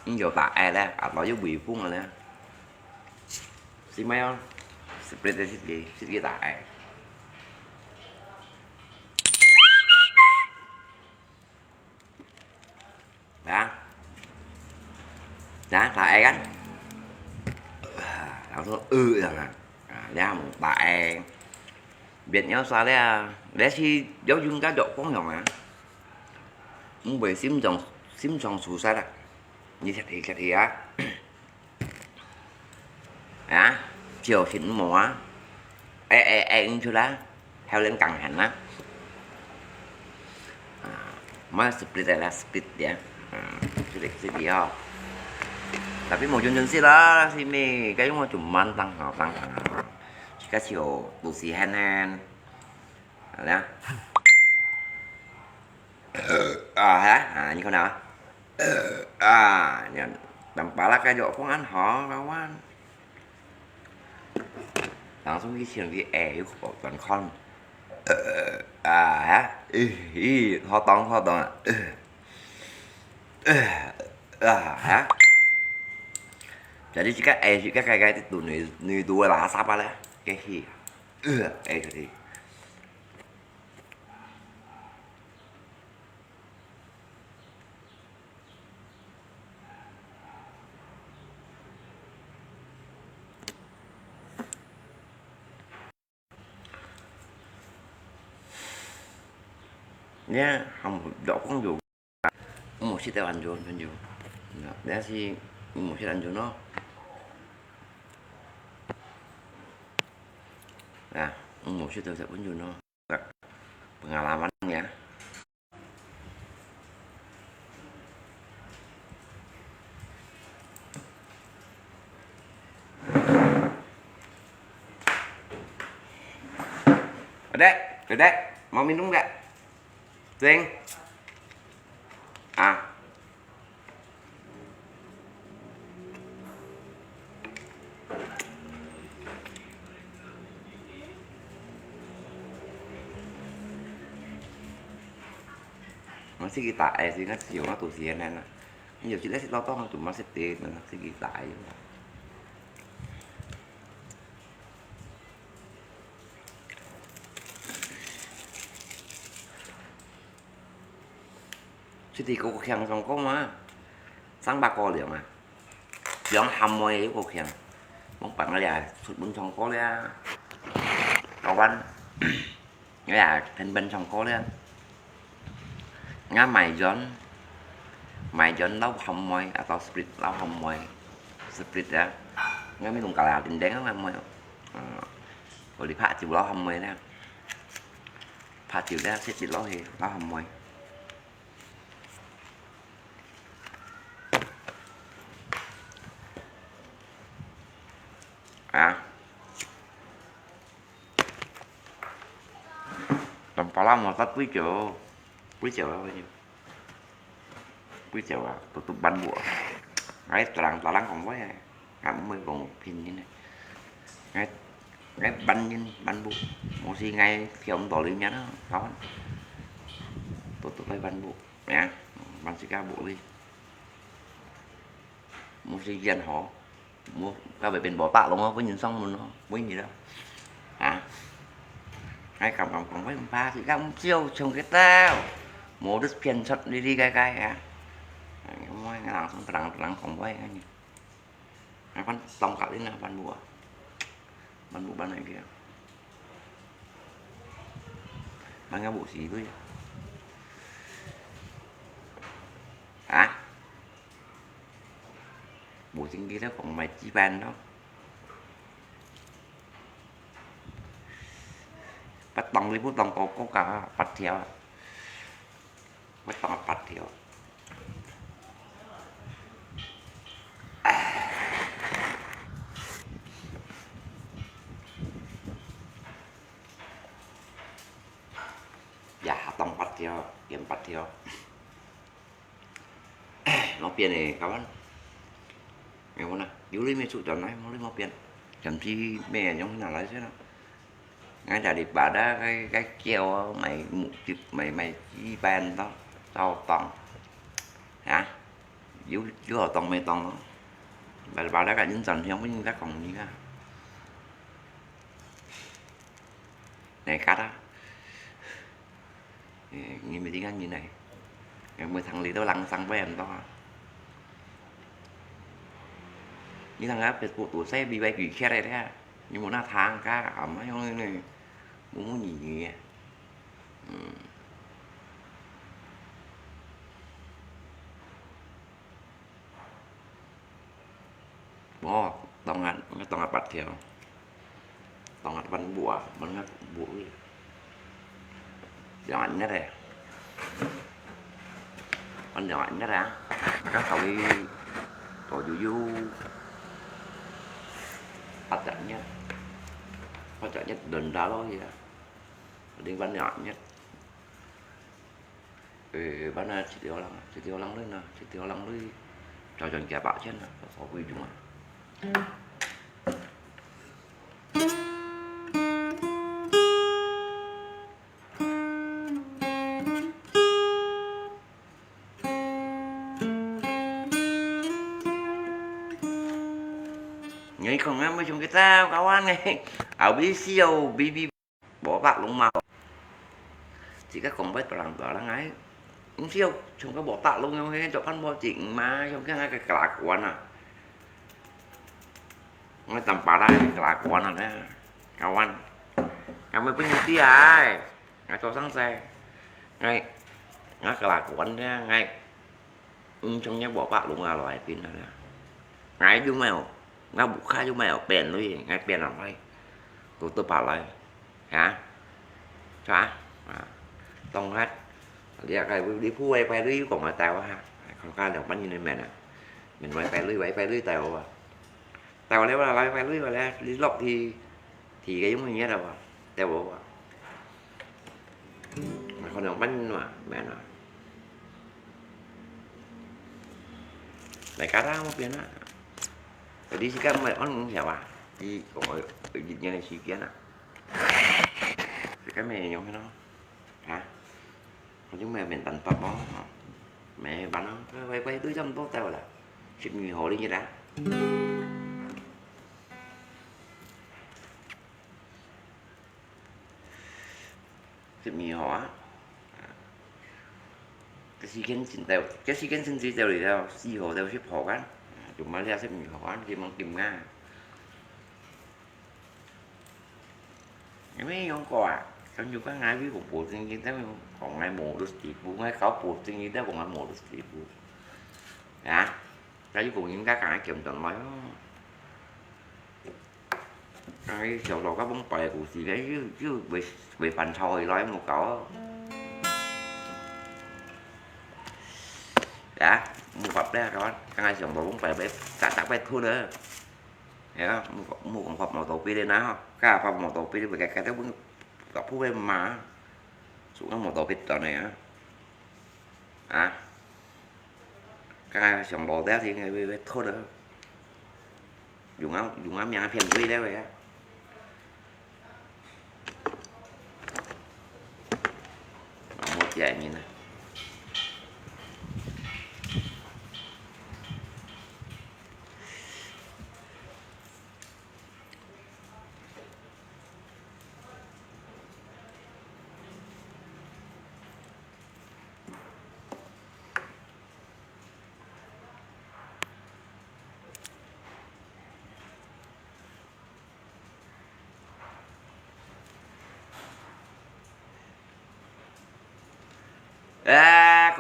nhưng giờ tại đấy à bảo với bị phun rồi nè xích mấy không xích gì tại đó tại anh nó rằng ra một tại Việt nhau sao đấy để khi giáo dung cá độ có nhỏ mà muốn về xím tròn sù sai đó như thế thì á chiều xịn mỏ chưa lá theo lên cằn hẳn á Mas split adalah split ya. Split dia. Tapi mau junjun sih lah si mi, cái mà cuman tăng hào. Chỉ có chiều tụ xì hen hen. Đấy. Hả? Như thế nào? Nhận tampaklah kayak kok kan ho kawan. Langsung cái chuyện cái của toàn con. Hả? Ho tông hả? Jadi jika kayak itu nih dua lah apa lah kayak thì nhá không đổ con dù một chiếc tao ăn dù để si một chiếc ăn dù nó một chiếc tao sẽ ăn dù nó pengalaman ya. Dedek, mau minum nggak? Zeng? Masih kita sih kan sih orang tuh sih enak. Nhiều chị sẽ lo to hơn tụi nó sẽ tiền mình sẽ ghi tại thì cô khen xong có mà sáng ba co liền mà giống hầm môi cô khen món bạn là sụt bên trong có đấy cầu bánh nghĩa là thành bên trong có đấy ngá mày dón lâu hầm môi atau split lâu hầm môi split ya ngá mấy đồng cà là tình đen lắm môi rồi đi phá chịu lâu hầm môi đó phá chịu đó sẽ chỉ lâu thì lâu hầm môi Tanpa lama tapi quý chợ bao nhiêu quý chợ tụi bánh bụa ngay tao đang không có ngắm mới còn pin như này ngay bánh bụa một gì ngay khi ông tổ lên nhá nó không tụi lấy bánh bụa nè bánh xì ca bụa đi một gì dân họ mua các bạn bên bỏ tạ luôn á với nhìn xong mình nó với gì đó hai cầm với ba thì găm chiêu trồng cái tao một đứt phiền sật đi gai ngoài làm xong lặng không quay anh hai con tông cả đến là ban bùa ban này kia ban cái bộ gì với bộ chính kia đó còn mày chi ban đó bắt tông lấy bút tông có cả bắt theo bắt tông bắt theo dạ tông bắt theo kiếm bắt theo nó tiền này các bạn nghe không nào yếu lấy mấy số tròn này nó lấy mau tiền thậm chí mẹ giống như nào lấy thế nào ngay là đi bà đó cái treo mày mày chi ban đó tao toàn hả dưới ở toàn mày toàn đó bà đó cả những dần thì không có những các còn gì cả này cắt á như mấy tiếng ăn như này mới thằng lý tao lăn xăng với em to như thằng áp của tủ xe bị bay quỷ khe đây đấy nhưng mà nó thang cá ở mấy con này muốn gì bó tông hạt bạch theo tông hạt bánh bùa bánh bùa gì cho anh nhé đây bánh nhỏ nó ra các thầu đi tổ du bắt chặt nhất đừng đá lo gì đó đi bánh nhỏ nhất bánh chỉ tiêu lăng lưới cho chọn kẻ bạo chết là có quy chúng à nhảy không em mới chung cái tao cao ăn này ảo bí siêu bí bỏ bạc lông màu chỉ các con bếp làm đó là ngay không siêu chúng có bỏ tạ luôn không hay cho con bò chỉnh mà trong cái hai cái lạc của anh à ngay tầm bà đây cái lạc của anh này cao anh em mới bên tí ai ngay cho sáng xe ngay ngay cái lạc của anh nha ngay trong nhé bỏ bạc luôn là loại pin này ngay vô mèo ngay bụng khai vô mèo bèn luôn ngay bèn làm đây tôi bảo lại hả chả tông hết đi đi phu quay lưới còn là tàu ha không có được bánh như này nè mình quay lưới tàu tàu nếu là quay lưới và đi lọc thì cái giống như thế đâu tàu bộ mà còn được bánh mà mẹ nó lại cá ra một bên á phải đi xí cam mà ăn không hiểu à đi còn ở như này xí kiến à cái mẹ nhau cái nó hả chúng mẹ mình tận tập bó mẹ bạn nó quay tưới trong tốt tao là chịu nhiều hồ đi như đã chịu nhiều họ cái xí kiến xin tao cái xí kiến xin xí tao thì tao xí hồ tao xếp hồ cái chúng mới ra xếp nhiều họ thì mang tìm nga mấy ông quà trong nhiều cái ngày với một bộ sinh như thế còn ngày mùa được chỉ buồn hay khó bộ sinh như thế còn ngày mùa được chỉ buồn à cái với cùng những cái kiểm chuẩn mới cái sau đó các bóng bè của chị ấy chứ bị phản thôi nói một cỏ đã mua cọp đấy các bạn cái ngày xong bóng bè bếp cả tắc bếp thua nữa hiểu không mua con cọp màu tổ pi lên nào không cả phòng màu tổ pi với cái đó vẫn gặp phú em mà xuống một tổ vịt tờ này à cái sòng bò té thì ngay về thôi được dùng áo nhà phiền quy đấy vậy á một chạy như này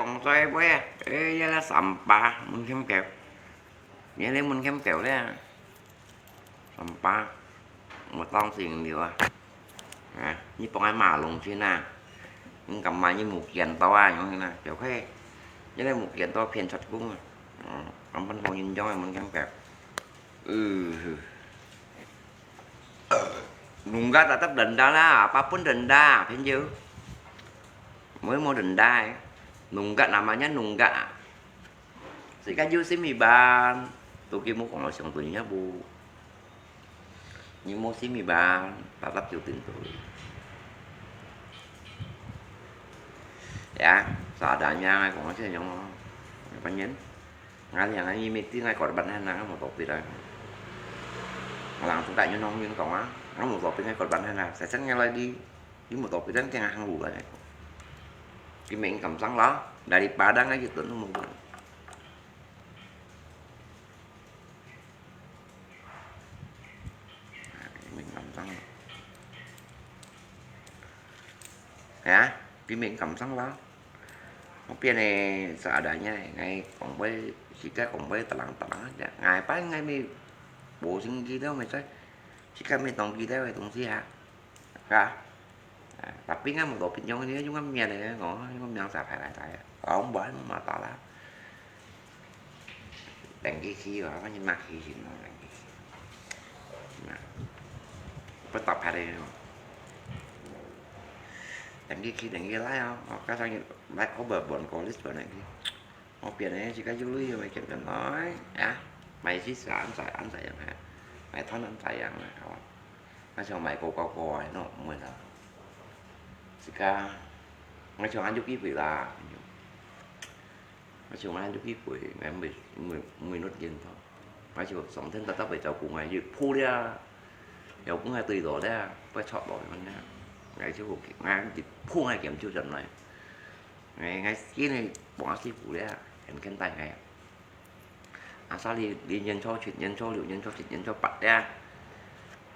còn xoay que ê là sầm ba mình kém kẹo vậy nên mình kém kẹo đấy sầm ba một con tiền nhiều như con ai mà luôn chứ nè nhưng cầm máy như một kiện to như nè kiểu thế như đây một kiện to phiền sạch cũng còn bên hồ nhìn cho mình kém kẹo nunggat tetap denda lah apapun denda pinju mới mau denda nunggat namanya nunggat sekarang sih mi ban tôi kia mua còn là sòng tuổi nhá bu nhưng mua xí mi ban tatap chịu tiền tuổi ya seadanya còn chứ nhông bánh nhấn ngay là ngay như tiếng ngay còn bánh hay là một tổ gì đấy làm chúng ta như non nhưng còn á nó một tổ ngay còn bánh hay là sẽ tránh ngay lại đi với một tổ bị đánh cái ăn ngủ lại cái miệng cầm sắn đó đại đi bà đang ấy tỉnh một mình cầm sắn hả cái miệng cầm sắn đó không biết này sợ đại nha ngay còn với chỉ cái còn với tặng ngày bán ngay mi bộ sinh gì đó mày thấy chỉ cái mi tổng gì đó mày tổng gì hả tapi kan một tổ bên trong cái chúng em nhà này ngõ chúng em nhận xả phải lại tại ông bởi mà tỏ lắm đằng kia khi rồi có những mặt khi thì nó đằng kia có tập hai đây không đằng kia khi đằng kia lái không có thằng lái có bờ bồn có list bờ này kia một biển này chỉ có du lịch mày chẳng cần nói mày chỉ sợ anh chạy chẳng hạn mày thoát anh chạy chẳng hạn không nó cho mày cô nó mười lần chỉ ca nó cho anh giúp cái vị là nói chung anh giúp cái vị ngày mười nốt dừng thôi nói chung sống thêm ta phải cho cùng ngày như phu ra dầu cũng hay tùy rồi đấy phải chọn đổi mình nha ngày chứ cuộc ngay thì phu ngay kiểm tiêu chuẩn này ngày cái này bỏ sư phụ đấy em cân tay này sao đi nhân cho chuyện nhân cho liệu nhân cho chuyện nhân cho bật ra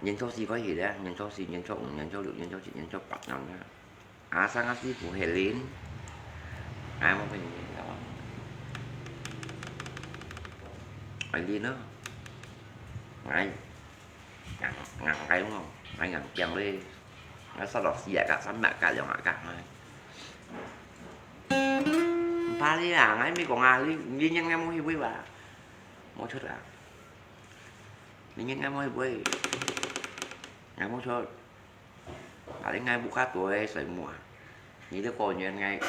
nhân cho gì có gì đấy nhân cho gì nhân cho liệu nhân cho chuyện nhân cho bật nào nữa sang sư phụ hệ lín ai mà mình đó anh đi nữa anh ngặt cái đúng không anh ngặt chàng đi nó sau đó xì cả sắm bạc cả dòng cả này pha đi anh mới còn đi nhân em mua quý bà mua chút đi nhân em mua quý ngày mua chút đến ngay buka tuổi sợi mùa như thế coi như ngay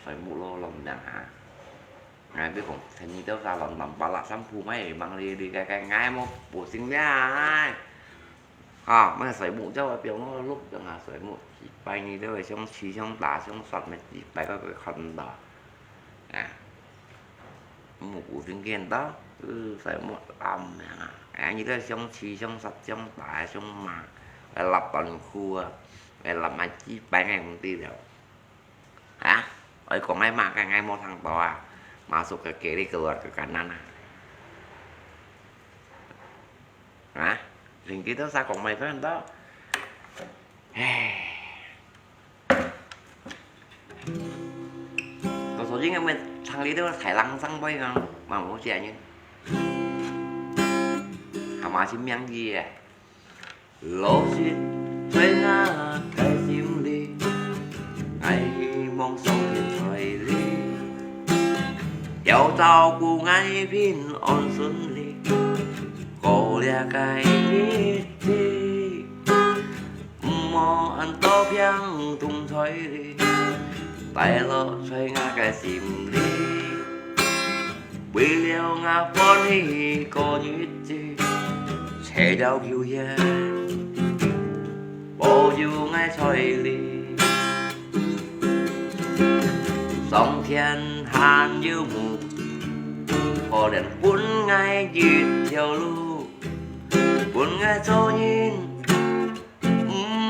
sợi mùa lô lòng đằng ngày biết còn thành như thế ra lòng bà là sắm phu mấy bằng đi cái ngay một bộ sinh ra mà sợi mũ cho biểu nó lúc chẳng là sợi mũ bay như thế rồi xong xí xong đá xong sọt mà chỉ bay có cái khăn đỏ một bộ sinh ghen đó sợi mũ như thế xong xí xong sọt xong đá xong mà lập bằng khu làm mà chỉ bán ngày công ty được còn ai mà ngay một thằng to masuk ke kiri keluar ke kanan Rình kỹ đó sao còn mày phải không đó còn số riêng em thằng lý đó thải lăng xăng bay không mà không có trẻ như mà xin miếng gì lỗ xịt thuê nga cái sim đi ngày mong sống hiện thời đi dạo tao cu ngay pin on xuân đi cô lia cái đi mò ăn to piang tung xoay đi tay lo xoay nga cái sim đi bị liều nga phone hi có như gì sẽ đau kiêu ya bộ dù ngay xoay đi sông thiên hàn như mù hồ đèn cuốn ngay dịt theo lưu cuốn ngay cho nhìn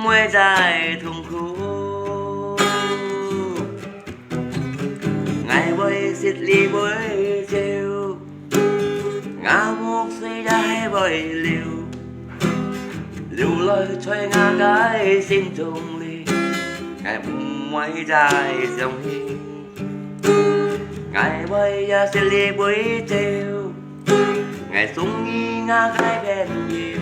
môi dài thùng khu ngày bơi xịt ly bơi treo ngã một suy đai bơi liều liều lời chơi ngã cái xin trùng ly ngày môi dài dòng hình ngày bơi ra sẽ ly bơi treo ngày súng nghi ngã cái bên nhiều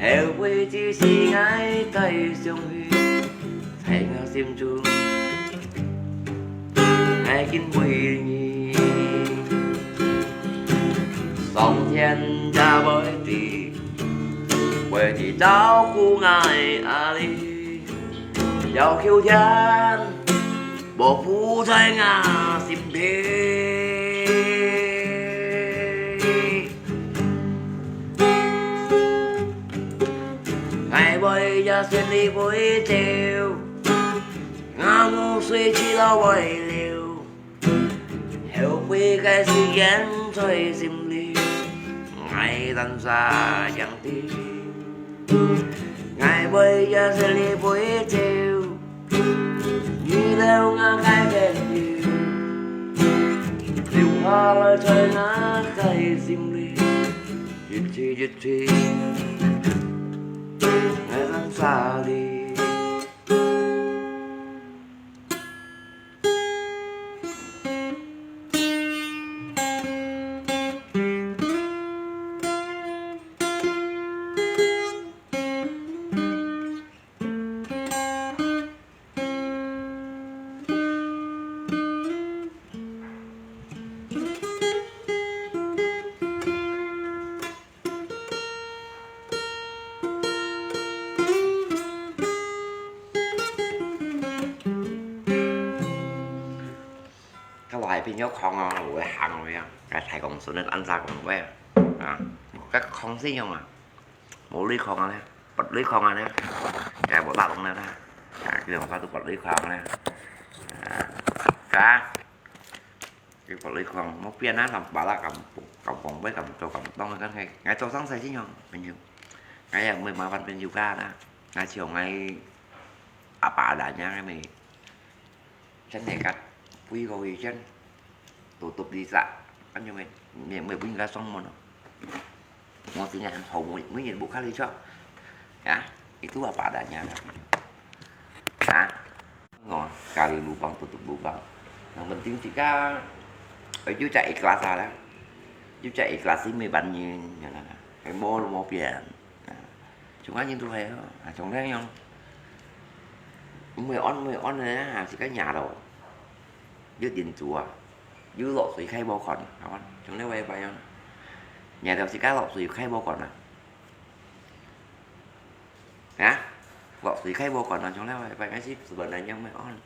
heo quê chỉ xì ngay tay sông huy thấy ngã xiêm chuông ngày kinh quỳ nhì sông thiên ra bơi thì quê thì cháu khu ngài ali giàu khiêu gian bộ phú thấy ngà xìm đê ngày bơi ra xuyên đi với treo ngà ngu suy chi đâu bơi liều hiểu quy cái gì gắn thôi xìm đi ngày tan xa chẳng tin ngày bơi ra xuyên đi với treo như leo ngã cái bên nhiều liều hoa lời trời ngã cái xìm đi giết chi ngày tan xa đi lại bên nhớ con rồi hàng rồi cái thầy còn số nên ăn ra còn quay các con xí nhau mà một lưới con này bật lưới con này cái bộ tao này nè cái đường sao tôi bật lưới con này cá cái bật lưới con một viên á làm bà là cầm vòng với cầm cho cầm đông cái này ngày cho sáng say chứ nhau bên nhiêu ngày mình mà văn bên nhiêu ca đó ngày chiều ngày bà đã nhá cái mày chân này cắt quy rồi chân tụ tục đi dạ ăn cho mình bưng ra xong mà nó ngon từ nhà hầu mới nhìn bộ khác đi cho ya itu apa adanya ngon kali lubang tutup lubang yang penting jika chú chạy ikhlas đó chú chạy ikhlas sih bạn như là cái mau tiền chúng ta như tôi thấy chúng thấy không 10 on này chỉ cái nhà đâu dưới điện chùa dưới lộ thủy khai bao còn không chúng nó quay không nhà đâu chỉ cái lộ thủy khai bao còn à hả lộ thủy khai bao còn là chúng nó quay cái ship sự bận này nhưng mấy on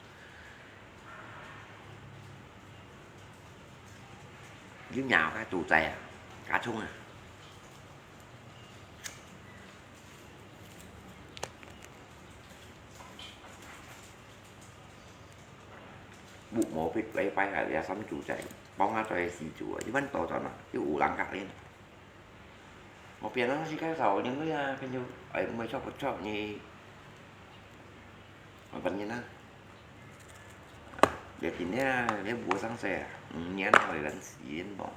dưới nhà cái tù tè cá chung à bộ mổ vịt bay bay ở nhà xăm chủ chạy bóng ra cho xì chủ chứ vẫn to cho nó chứ ủ lắng cả lên một tiền nó chỉ cái dầu những cái như ấy mới cho như mà vẫn như nó để thì nếu búa sang xe nhé nó phải gắn xì đến bỏ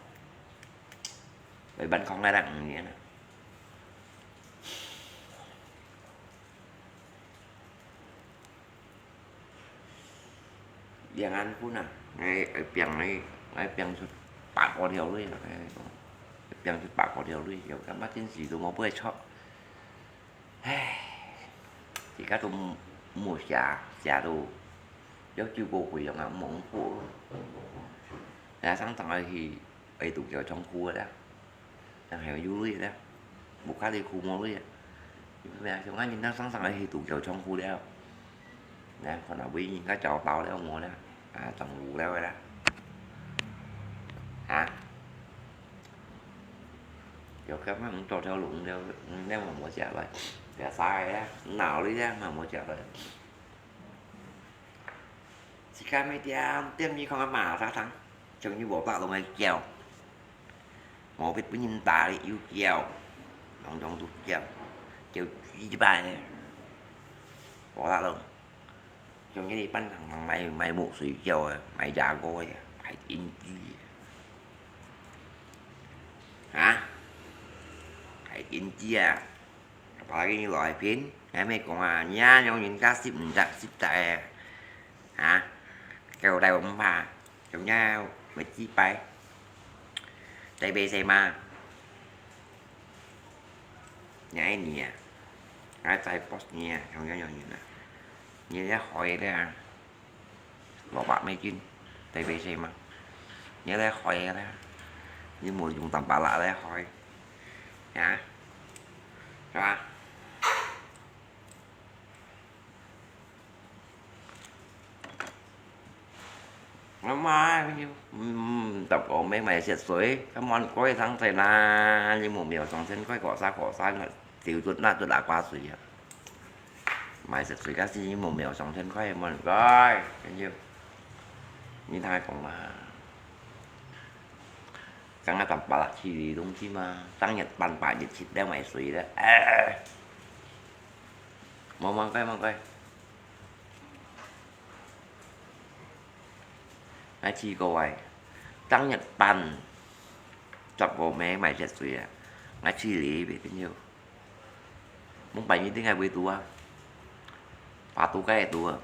vậy bắn không ai đặng nhé Giang Anh phút nào ngay ở biển này ngay biển xuất bạc có điều luôn biển xuất bạc có điều luôn kiểu các bác tiến sĩ tôi mau bơi chót thì các tôi mua xả đồ giáo chưa vô quỷ là mộng của đã sáng tạo thì ấy tụ vào trong khu đó đang hay vui đó một cái đi khu mua luôn vậy chúng anh nhìn đang sáng tạo thì tụ vào trong khu đó nè còn nào bị những cái trò tao đấy ông ngồi đó tầng ngủ đâu rồi đó hả rồi các bạn trò theo luận theo nếu mà mua trả lời là sai đó nào lý ra mà mua trả lời chỉ cái mấy tiêm như không mà ra thắng chừng như bộ tạo tụi mày chèo một biết với nhìn ta đi yêu chèo trong tụi chèo gì chứ bài này bỏ ra luôn trong cái đi bắn thằng mày một sự chèo mày già coi mày in chi hả mày in chi à phải cái loại phiến cái mấy còn nha nhau những cá ship tại hả kêu đây ông bà trong nhau mày chi bay đây bê xe ma nhảy nè cái tay post nha trong nhau như nè như thế hỏi ra bỏ bạn mấy chín tay bê xe mà nhớ ra hỏi ra như mùa dùng tầm bạ lạ ra hỏi hả rồi nó mai bao nhiêu tập cổ mấy mày xịt suối các món coi thằng thầy là như một miều trong chân coi cỏ xa là tiểu tuần là tôi đã qua suối mày xịt suối các gì như một miều trong chân coi món coi bao nhiêu như hai còn mà càng là tập bà lạc chi đúng chứ mà tăng nhật bàn bài nhật xịt đeo mày suối đó mong coi ai chi coi tăng nhật bàn tập bộ mẹ mày chết rồi à ai chi lý về bao nhiêu muốn bài như tiếng ai với tua phá tu cái tua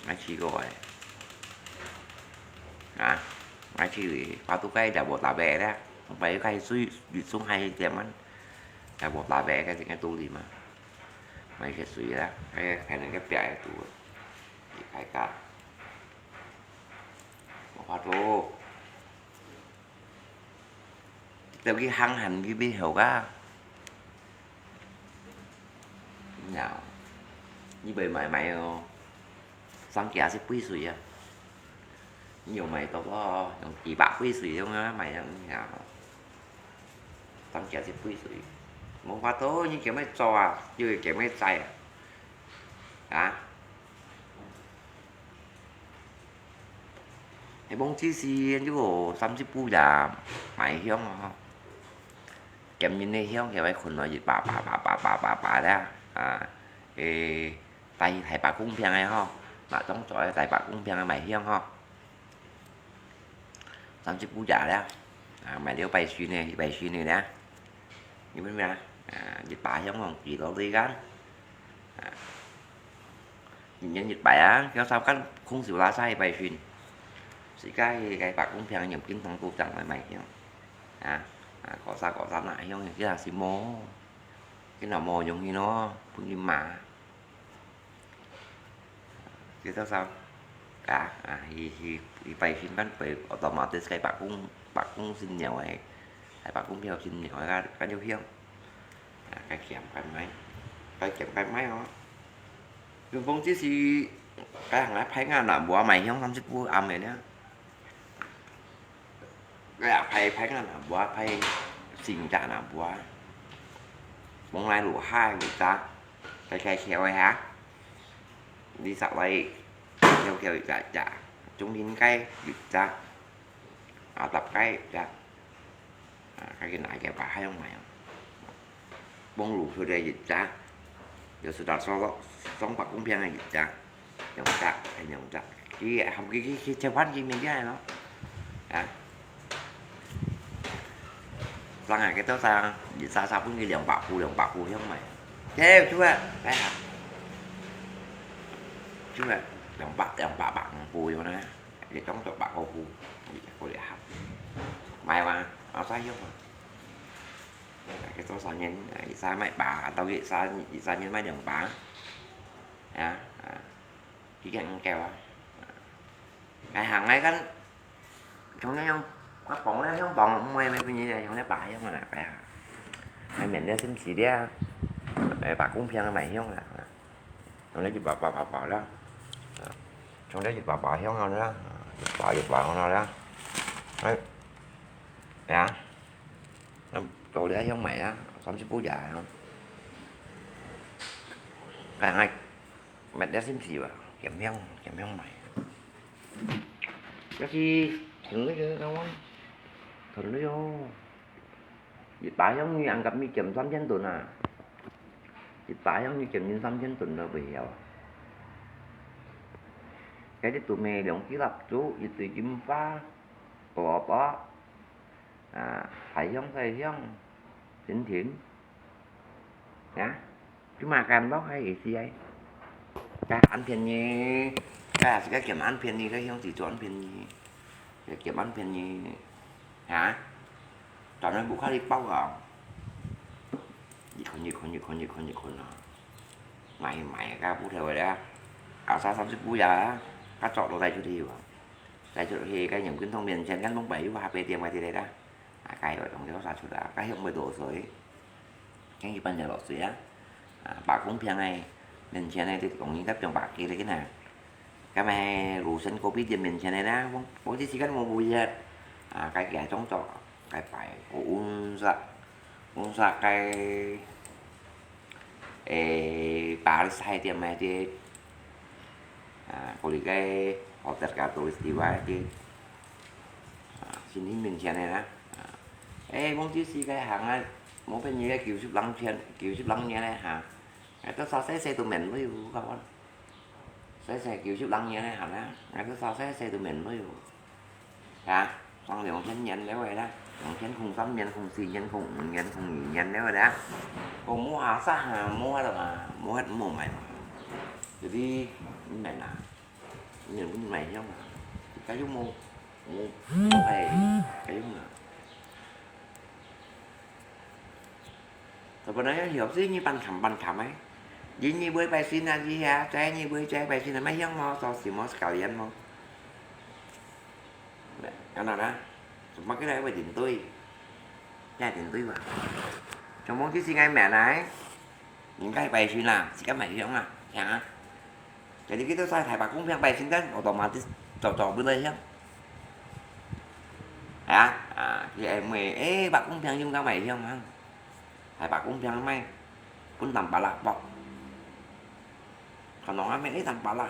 ai chi coi ai chi lý phá tu cái đã bột lá bè đó không phải cái suy xuống hay tiệm anh đã bột lá bè cái tu gì mà mày chết rồi đó cái này cái bè tua cái cả phát lô theo cái hăng hành cái biết hiểu cả nào như vậy mày sáng kia sẽ quý rồi à nhiều mày tao có chỉ bạc quý sĩ không á mày không nào tăng trả thì quý sĩ một phát tố như kiểu mấy trò như kiểu mấy chạy à cái bông chi xì chứ bộ xăm chứ pu là mày hiểu không kèm như này hiểu kiểu mấyคนnói gì bà ra à cái tay thầy bà cũng phiền hay không mà trong trọi thầy bà cũng phiền mày hiểu không xăm chứ pu giả đó à mày đeo bài suy này đó như bên ra dịch bạ giống không gì đâu đi gắn nhìn dịch bạ kéo sao cách khung xỉu lá say bài xuyên sĩ cái bạc cũng theo nhầm kiến thằng cô chẳng lại mày không có sao lại không cái là xì mô cái nào mò giống như nó cũng như mà cái sao cả thì bài phim bắn về tò mò tới cái bạc cũng xin nhiều này hay bạc cũng theo xin nhiều ra cái dấu hiệu cái kèm cái máy đó đường phong chứ gì cái hàng lá thấy nga là bùa mày không không thích bùa âm này nữa cái thấy nga là bùa thấy xin trả là bùa bông lai lụa hai người ta cái khéo ấy hả đi dạo đây theo trả chúng đến cái dịch ra tập cái ra cái này cái bà hay không mày bông lụa thôi đây dịch ra giờ sự đặt so sống bạc cũng phiền này dịch ra nhộng chặt cái không cái chơi quán gì mình cái này nó lần này cái tớ sao dịch sao cũng như lượng bạc phù thấy không mày thế chú ạ cái hả chú ạ lượng bạc phù vô nè để chống cho bạc phù có để học mày mà áo sai không mà cái tớ sao nhân sao mày bà tao nghĩ sao nhân mấy đường bả chỉ cần kèo cái hàng ấy cái không thấy không có bọn đấy không bọn mấy như này không thấy bài không mà phải hai mình đeo xin xì đeo bà cũng phiền mày không là trong đấy chụp bà đó trong đấy chụp bà không ngon đó chụp bà không ngon đó đấy đồ đấy không mày á xong chứ bố già không cái này mẹ đeo xin xì vào kèm theo mày cái gì thử chứ đâu á thử vô dịch bãi giống như ăn cặp như chầm xăm chén tuần dịch bãi giống như chầm như xăm chén tuần rồi bị hiểu cái đấy tụi mày động ký lập chú dịch từ chim pha bỏ phải giống thầy không thiển nhá chứ mà cam bóc hay gì ấy cái ăn phiền như cái kiểm ăn phiền như cái không chỉ cho ăn phiền như cái kiểm ăn phiền như hả chọn nó bụng khác đi bao gạo gì con nó mày ra bút theo rồi đó áo sao xong bút giờ các chọn đồ tay cho đi tay cho thì cái những kiến thông miền trên gắn bóng 7 và HP tiền ngoài thì đây đó cái ở trong cái sao cho đã cái hiệu 10 độ rồi cái gì ban giờ lọt xía bà cũng phiền này mình trên này thì còn những cấp trong bạc kia là cái nào cái mẹ rủ sinh covid thì mình trên này đó bố tí xí cánh mua vui hết cái gà chống trọ cái phải uống ra cái bà sai tiền mẹ thì có cái họ tất cả tôi thì vậy chứ xin ý mình trên này đó bông tí xí cái hàng này muốn cái như cái kiểu ship lăng như này hả cái sao xe tụi mình mới các bạn xe kiểu ship lăng như này hả cái sao xe tụi mình mới xong thì ông chén nhận đấy vậy đó ông chén không sắm nhân không xì nhân không nhận đấy vậy đó còn mua hả xa mua là mua hết mua mày rồi đi mày là nhìn mày không cái giống mua thầy cái giống là rồi bên đấy hiểu gì như ban khẩm ấy gì như bơi bài xin là gì hả trái như bơi trái bài xin là mấy giống mò so xì mò cào gì anh mò cái nào đó mất cái này phải tiền tươi nha tiền tươi vào trong món tí xin ngay mẹ này những cái bài xin làm chỉ các mày hiểu không hả cái đi cái tôi sai thải bạc cũng đang bài xin đấy automatic trò bên đây nhá hả thì em mày ê bà cũng thằng chung cao mày không hả hay bà cũng thằng mày cũng tầm bà lạc bọc còn nói mày ấy tầm bà lạc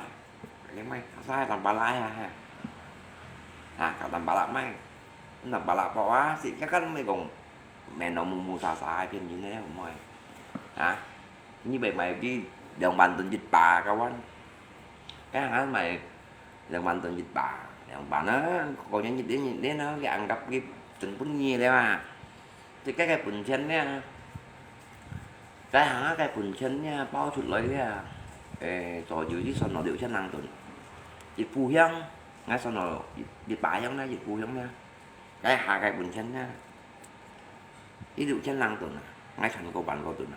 cái mày sai tầm bà lạc cả tầm bà lạc mày tầm bà lạc bỏ á thì các mày còn mẹ nó mù xà xà phiền như thế không mày hả như vậy mày đi đồng bằng tình dịch bà cao anh cái hả mày đồng bằng tình dịch bà đồng bà nó còn những dịch đến nó dạng gặp cái tình cũng nhiều đấy mà thì cái quần chân nha cái hả cái quần chân nha bao chuột lấy rồi dưới cái son nó đều chân năng tuần dịch phù hiang ngay son nó dịch bà giống này dịch phù hiang nha cái hạ cái quần chân nha ví dụ chân năng tuần ngay thành của bạn tuần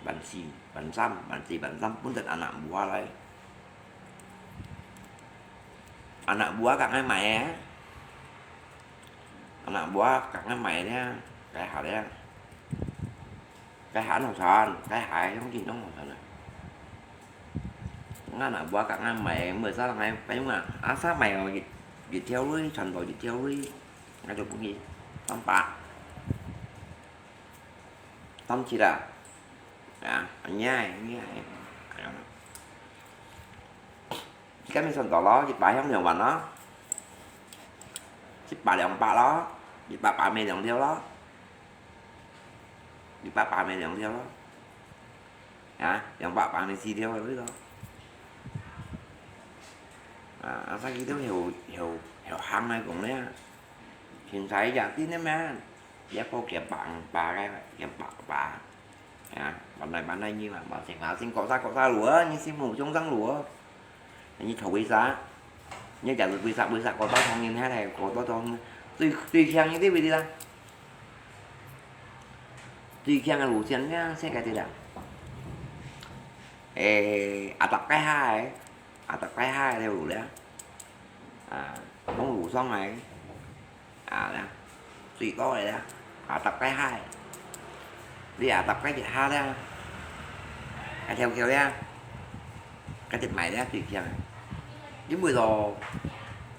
bạn xì bạn xăm muốn tình anh làm bùa đây anh làm bùa các anh mẹ anh làm bùa các anh mẹ nha cái hả đấy cái hả nào sòn cái hại giống gì giống này nó là bùa các anh mẹ 16 là ngày phải không à sát mày rồi dịch theo lưới thành rồi dịch theo lưới ngay cho cũng gì tâm bạc tâm chỉ là anh nhai cái mình xong tỏ đó dịch bài không nhiều bạn đó dịch bài đồng bà đó dịch bà mày đồng theo đó dịch bà mày đồng theo đó đồng bà mày xì theo rồi đó sao cái đó hiểu hàng này cũng đấy hiện tại giờ tí đấy má giá cô kẹp bạn bà cái kẹp bà bạn này như là bạn sẽ phá sinh cọ ra lúa như xin mù trong răng lúa như thầu quý giá như trả được quý giá có to không nhìn thế này có to không tùy khen như thế vì đi ra tùy khen là lúa xiên nhá xe cái gì đã tập cái hai theo lúa đấy không lúa xong này đó tùy to này đó tập cái hai đi tập cái gì ha đó cái theo kêu đó cái thịt mày đó tùy khen với 10 đồ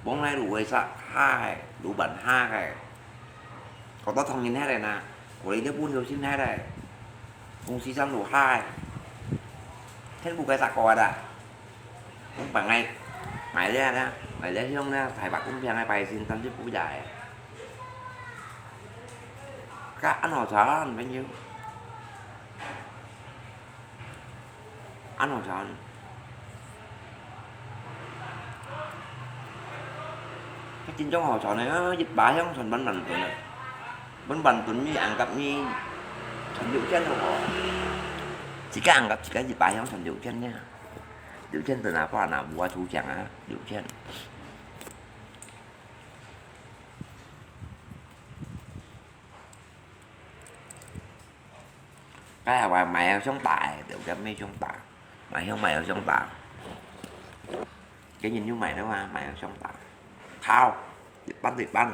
bóng nay đủ hay sao hai đủ bẩn hai cái còn tao thông nhìn hết này nè của lấy nước buôn nhiều xin hết này cùng xí xăm đủ hai thế bù cái sạc cò đã không bằng ngay mày ra đó mày lấy không ra phải bạc cũng hai bài xin tâm giúp cũng dài các anh họ sợ anh bao nhiêu anh họ sợ cái trên trong hồ sọ này nó dịch bãi không thành bánh bành tuần như ăn cặp như thành điệu chân hồ chỉ cái ăn cặp chỉ cái dịch bãi không thành điệu chân nha điệu chân từ nào có nào qua thu chẳng á điệu chân cái là mẹ sống tài điệu chân mấy sống tài mày không mày ở sống tài cái nhìn như mày đó mà mày ở sống tài khao thịt bánh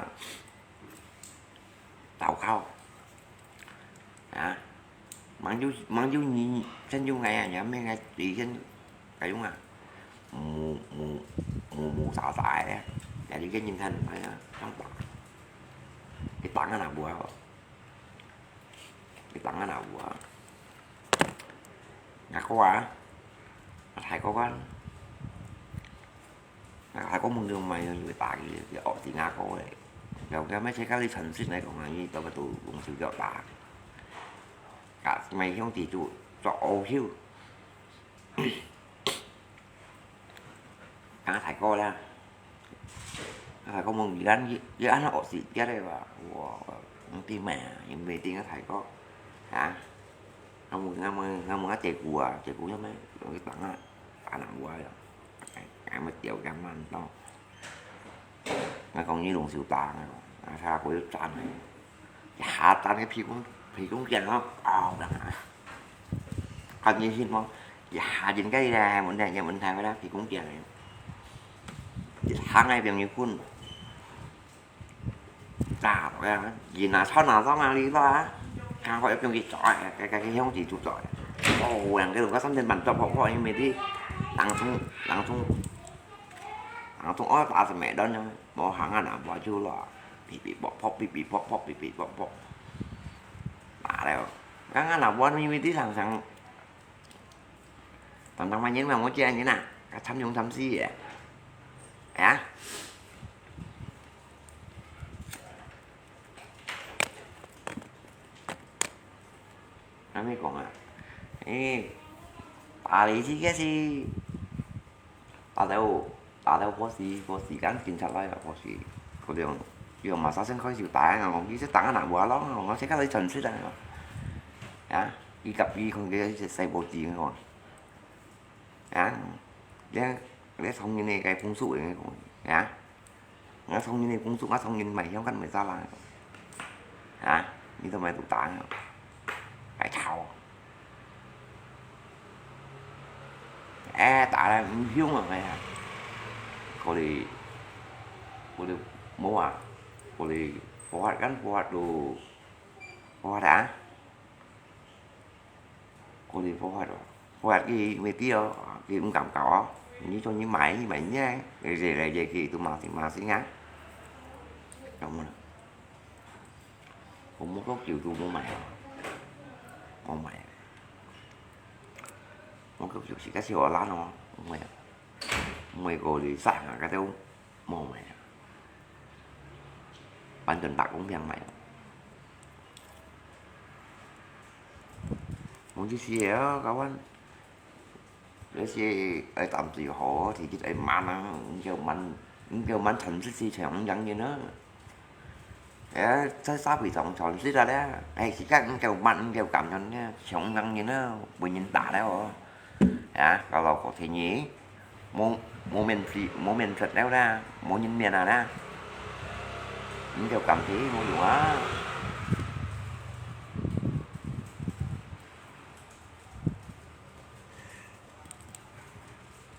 tàu khao mắng chú nhìn chân chú ngày nhá mấy ngày chị chân cái đúng à mù xả xài đấy là đi cái nhìn thân phải trong tặng cái tặng cái nào bùa cái tặng cái nào bùa ngạc có quá thầy có quá thầy có mừng đường mày người ta cái ở thì ngạc có đấy rồi cái mấy cái lý thần xích này còn là như tao mà tụi cũng sự gạo ta cả mày không chỉ tụi trọ hiu thầy coi ra thầy có mừng gì đánh với anh họ xịt cái đây và nó tim mẹ nhưng về tiên thầy có hả không mừng chạy cùa cho mấy cái tặng á nằm qua rồi ai mà chịu cảm anh to còn như luồng siêu tàn này sao của yếu tàn này hạ tan cái phi cũng chân nó đằng còn như xin không hạ dính cái ra mình đây nhà mình thay cái đó thì cũng chân tháng này bằng như khuôn cả ra gì là sau nào xong đi ra càng gọi trong cái trọi cái không chỉ chụp trọi đằng cái đường có sắm trên bàn trong họ gọi như mày đi đằng thung ó ta mẹ đó nha bỏ hàng nào bỏ chưa lọ bị bọc bọc bị bọc bọc bị bọc bọc đã đâu cái nào quên như tí thằng thằng thằng mai nhớ mà muốn chơi như nào cả thăm dùng thăm gì vậy hả nó mới còn ê bà lý chứ cái gì打到嗰時間警察嚟啦，嗰啲要馬沙聲開始打啊！我依啲打難話咯，我即刻去巡視啊！依及依佢嘅細部字嘅喎啊！你thông như này cái công sự này à nó thông như này công sự nó thông như mày không cần mày ra là à như tao mày tụ tả phải thảo tả là hiếu mà mày à cô đi mua à cô đi phô hoạt gắn phô hoạt đồ phô hoạt đã cô đi phô hoạt cái mấy kia kia cũng cầm cỏ như cho những mày như mày nhá rồi về kỳ tụi mà sẽ ngắn đúng rồi cũng muốn có chịu tụi mua mày muốn có chịu chỉ cái siêu lá nó mày cô đi sẵn cái đâu mua mày bản thân bạc cũng nhăn mày muốn chứ gì đó các bạn để xe ở tạm thời họ thì cái mà nó kêu mình thành sự chẳng nhận như nó để sao bị trọng tròn xí ra đấy hay chỉ các kêu mạnh kêu cầm cho nó chẳng nhận như nó bị nhìn tả đấy rồi à kalau có thể nhỉ moment thật đéo ra muốn nhìn miền nào đó những kêu cầm thế mua đủ á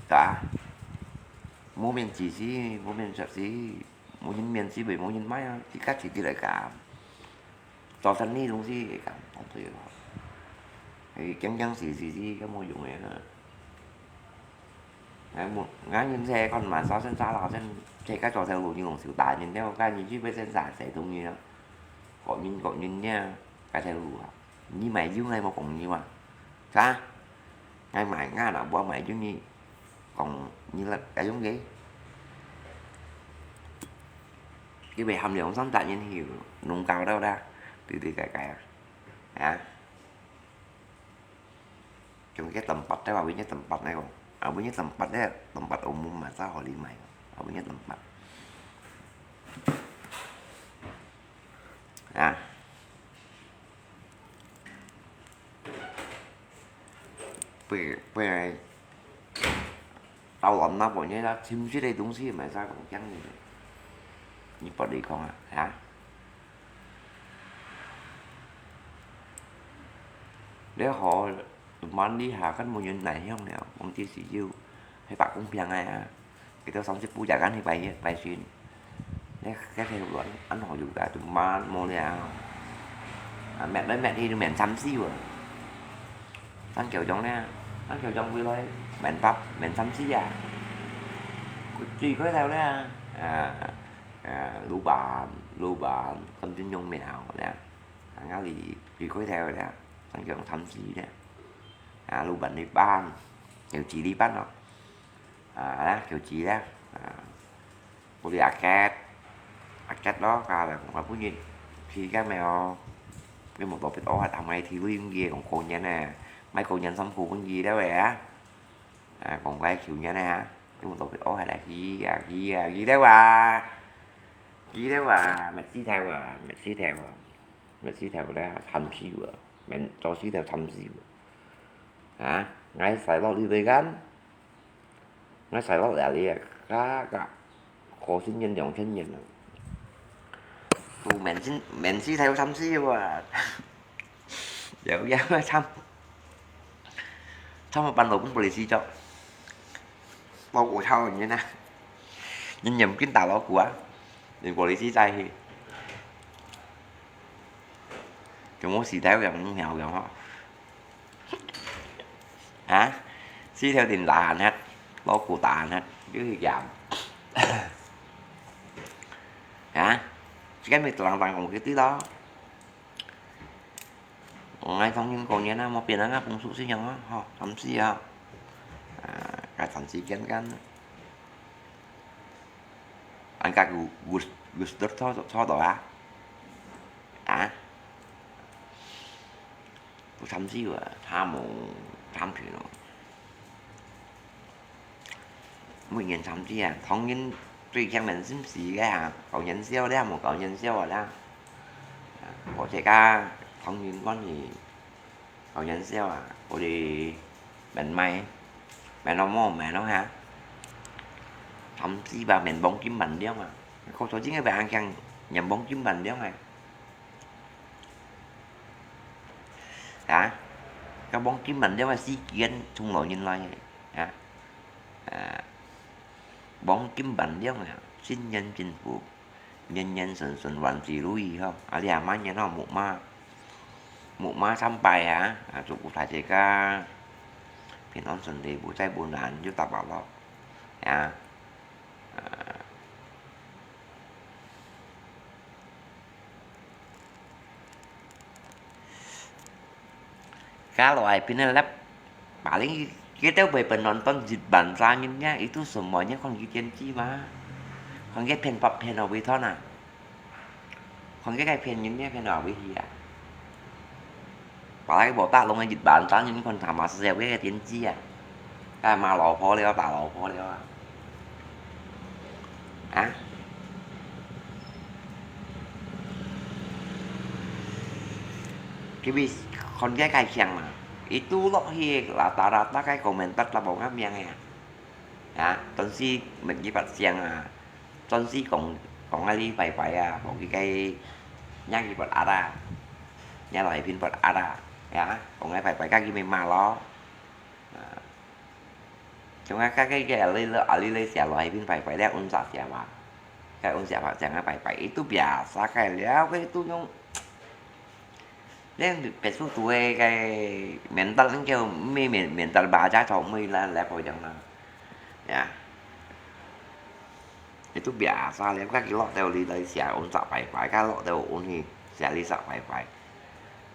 đã mua miền chỉ xí mua miền sạch xí mua nhìn miền xí bởi mua nhìn máy chỉ cách chỉ lại cả cho thân đi đúng gì cảm không thấy thì chẳng gì cái mua dụng này nữa một ngã nhìn xe con mà sao xa là trên xe các trò theo như một sự tải nhìn theo cái nhìn chứ bên trên giải sẽ đúng như đó gọi nhìn nha cái theo lùa như mày dưới ngay một cùng như mà sao ngay mày ngã nào bỏ mày chứ như còn như là cái giống gì cái về hầm lượng sống tại nhiên hiểu nung cao đâu ra từ cái à trong cái tầm bạch đó vào bên cái tầm bạch này còn ở bên cái tầm bạch đấy tầm bạch ủng mà sao họ đi mày ở bên cái tầm bạch à về tao làm nó bọn nhé đó thêm dưới đây đúng gì mà sao còn trắng như bỏ đi con à hả nếu họ mà đi hạ cái mô hình này không nào ông chia sẻ yêu hay bạn cũng biết ngay à cái tao xong sẽ bu giả gắn hay bài xuyên đấy cái theo luận anh hỏi dù cả tụi mà mô nào mẹ nói mẹ đi mẹ xăm xíu à anh kiểu trong nè anh kiểu trong vui thôi mẹ pháp mẹ xăm xíu à chỉ có theo đó lũ bạn tâm tin nhung mèo nè thằng áo gì chỉ có theo nè thằng kiểu thăm xíu nè lũ bạn đi ban kiểu chỉ đi bắt nó đó kiểu chỉ đó một đi arcade đó ra là cũng là phú nhiên khi cái mèo cái một bộ phim ổ hạt thằng này thì liên gì còn cô nha nè mấy cô nhận xong phụ con gì đó vậy còn cái kiểu nha nè cái một bộ phim ổ hạt là gì đó mẹ xí theo đó thầm xíu mẹ cho xí theo thầm xíu ngay phải lo đi về gắn nó phải lo lại đi cả khổ sinh nhân dòng sinh nhân mình xí theo thăm xíu dạo dám thăm mà ban đầu cũng bồi xí cho bao của thao như nè nhưng nhầm kín tàu đó của đừng bồi xí tay thì chúng muốn xí theo gần nghèo gần họ xí theo tiền là hết lo của tàn hết chứ thì giảm cái mình toàn toàn một cái tí đó ngay thông những con nhé nó một tiền nó cũng sụt xí nhau ha thậm chí ha cái thậm chí cái anh cả gus gus đất thôi đó thậm chí là tham một tham thủy nó mỗi người thậm chí thông những tùy theo mình xin xí cái cậu nhân siêu đấy một cậu nhân siêu ở đó có thể ca thông những con gì cậu nhân siêu có đi bệnh may mẹ nó mò mẹ nó ha thậm chí bà mình bóng kiếm bệnh đấy không không số chính các bạn chăng nhầm bóng kiếm bệnh đấy không các bóng kiếm bệnh đấy mà xí kiến thung nội nhìn lại bóng kiếm bệnh đấy không xin nhân chính phủ nhân nhân sần sần vạn chỉ lui không đi má nhà nó một má thăm bài chụp cụ thể thì ca phiền on sần thì buổi tay buồn đàn chúng ta bảo đó kalau pinelap paling kita nonton Jidban selanjutnya itu semuanya konsistensi mah còn cái pen pop pen ở thôi nè còn cái pen những cái pen ở với gì bảo cái bộ ta luôn anh Jidban tao những con thằng mà gieo cái tiến chi cái mà lò phô leo bà lò phô leo cái bi con cái chàng mà itu loh rata-rata cái komentar là bộ ngáp yang tuần si mình chỉ bật xiang tuần si còn ali phải một cái nhang gì bật ada nhà lại pin bật ada còn cái phải các cái mình mà lo chúng ta các cái ali lấy xẻ loại pin phải đeo ôn sạc xẻ mà cái ôn sạc chẳng phải itu biasa cái léo cái itu nhung nên cái số tuổi cái mental nó kêu mental bà cha chồng mi là hồi chẳng nào itu biasa lihat các cái lọ đều đi lấy xẻ ôn sạc phải các lọ đều ôn thì xẻ đi sạc phải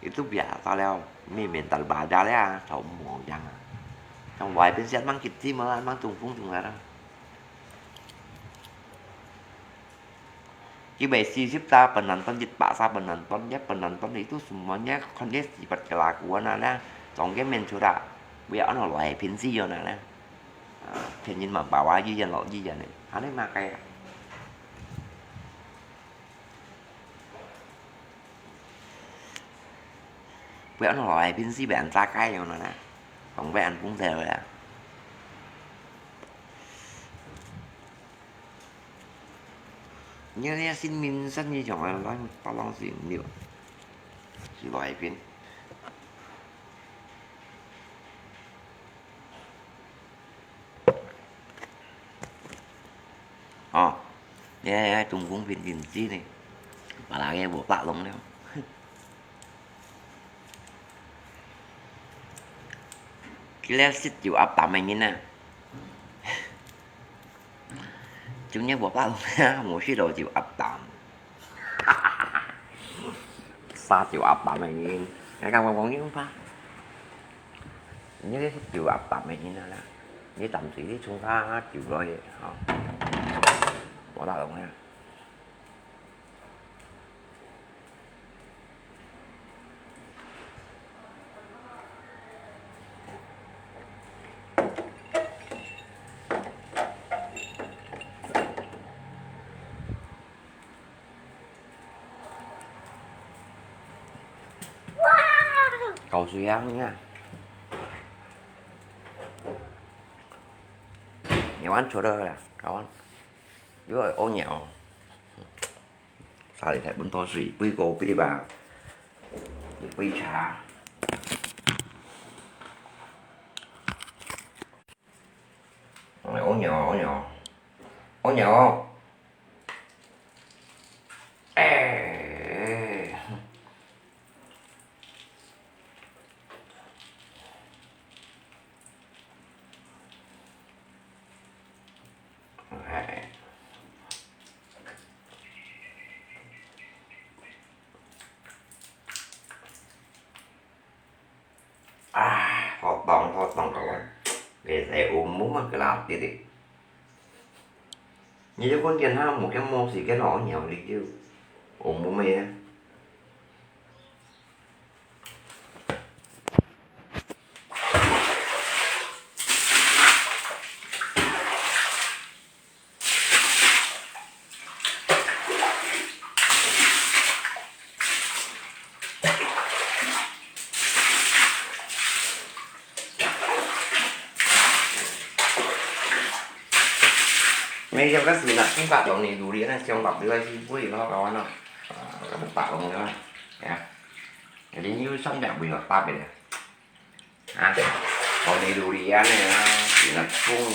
itu biasa leo mi mental bà cha đấy chồng mồ chẳng trong vài bên xe mang kịch gì mà mang trùng phun trùng là đâu Kibesi cipta penonton bahasa penonton ya penonton itu semuanya kondisi kelakuan nana trong cái mentura bây nó loại phiến gì rồi nè thì nhưng mà bảo ai gì giờ lộ gì giờ này hắn ấy mà cái bây nó loại phiến gì bạn ra cái rồi nè còn với anh cũng theo rồi như xin mình rất như chồng là nói tao long gì nhiều chỉ loại phiến trùng cũng phiến gì này và là cái bộ tạ lông đâu cái lẽ xích chịu ập tạm mình như nè chúng nhé bộ tạ lông một cái đồ chịu ập tạm xa chịu ập tạm mình như cái càng còn những pha những cái chịu ập tạm mình như là như tầm sĩ chúng ta chịu rồi bộ tạ lông nha cầu suy áo nha nhiều ăn chỗ đó là cậu ăn rồi ô nhậu sao để thấy bún to suy quy cô quy bà quy trà ô nhậu tòng cậu để sẽ ôm muốn mà cái lạp đi như cho con kia ha một cái môn gì cái nọ nhiều đi chứ ôm muốn mê mấy trong các sự là không phải đồ này đủ đi là trong bọc đưa thì vui nó có nó có một tạo không nữa nha đi như xong đẹp bị ngọt ba bên này còn này đủ đi ăn này chỉ là không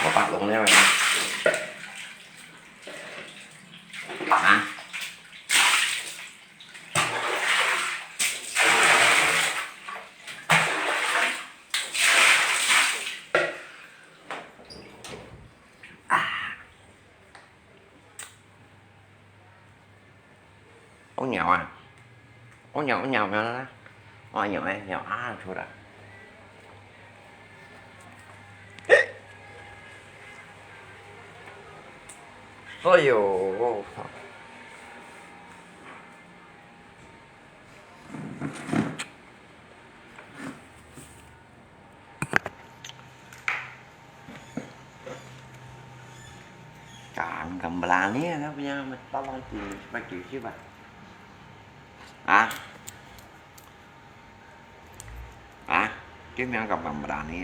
một bạc luôn đấy mà ống nhậu à ống nhậu nhau đó ôi nhậu em nhậu thôi đã ôi dồi cạn cầm bà ní đó nha mình tao lo thì phải chịu chứ bà cái miếng cầm bà ní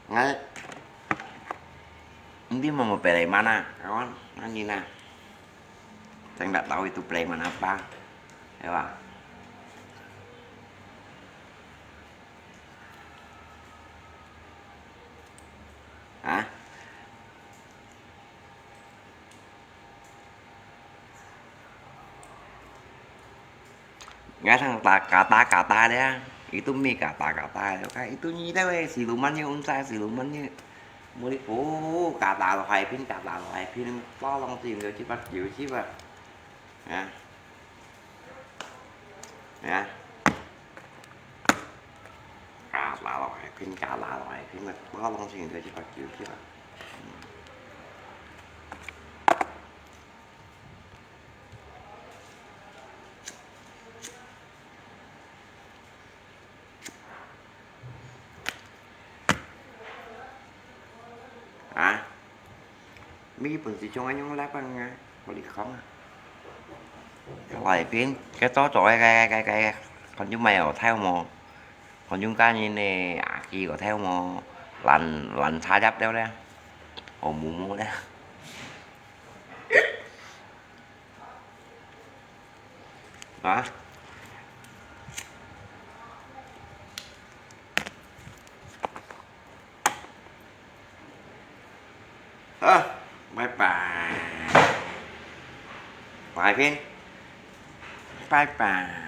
ngay không biết mà một bề mana kawan anh nhìn nè saya nggak tahu itu preman apa ya Pak nggak sang kata deh itu mie kata kayak itu nyita we silumannya unsa silumannya mới kata lo hai pin to long tiền rồi chứ bắt chịu chứ bà kata lo hai pin mà to long tiền rồi chứ bắt chịu chứ bà mấy phần gì trong anh lát ăn có đi không cái loại phiến cái tó trội cái còn chúng mèo theo mò còn chúng ta như này chi có theo mò lành xa giáp đeo ra ồ mua đó bye bye vài viên bye bye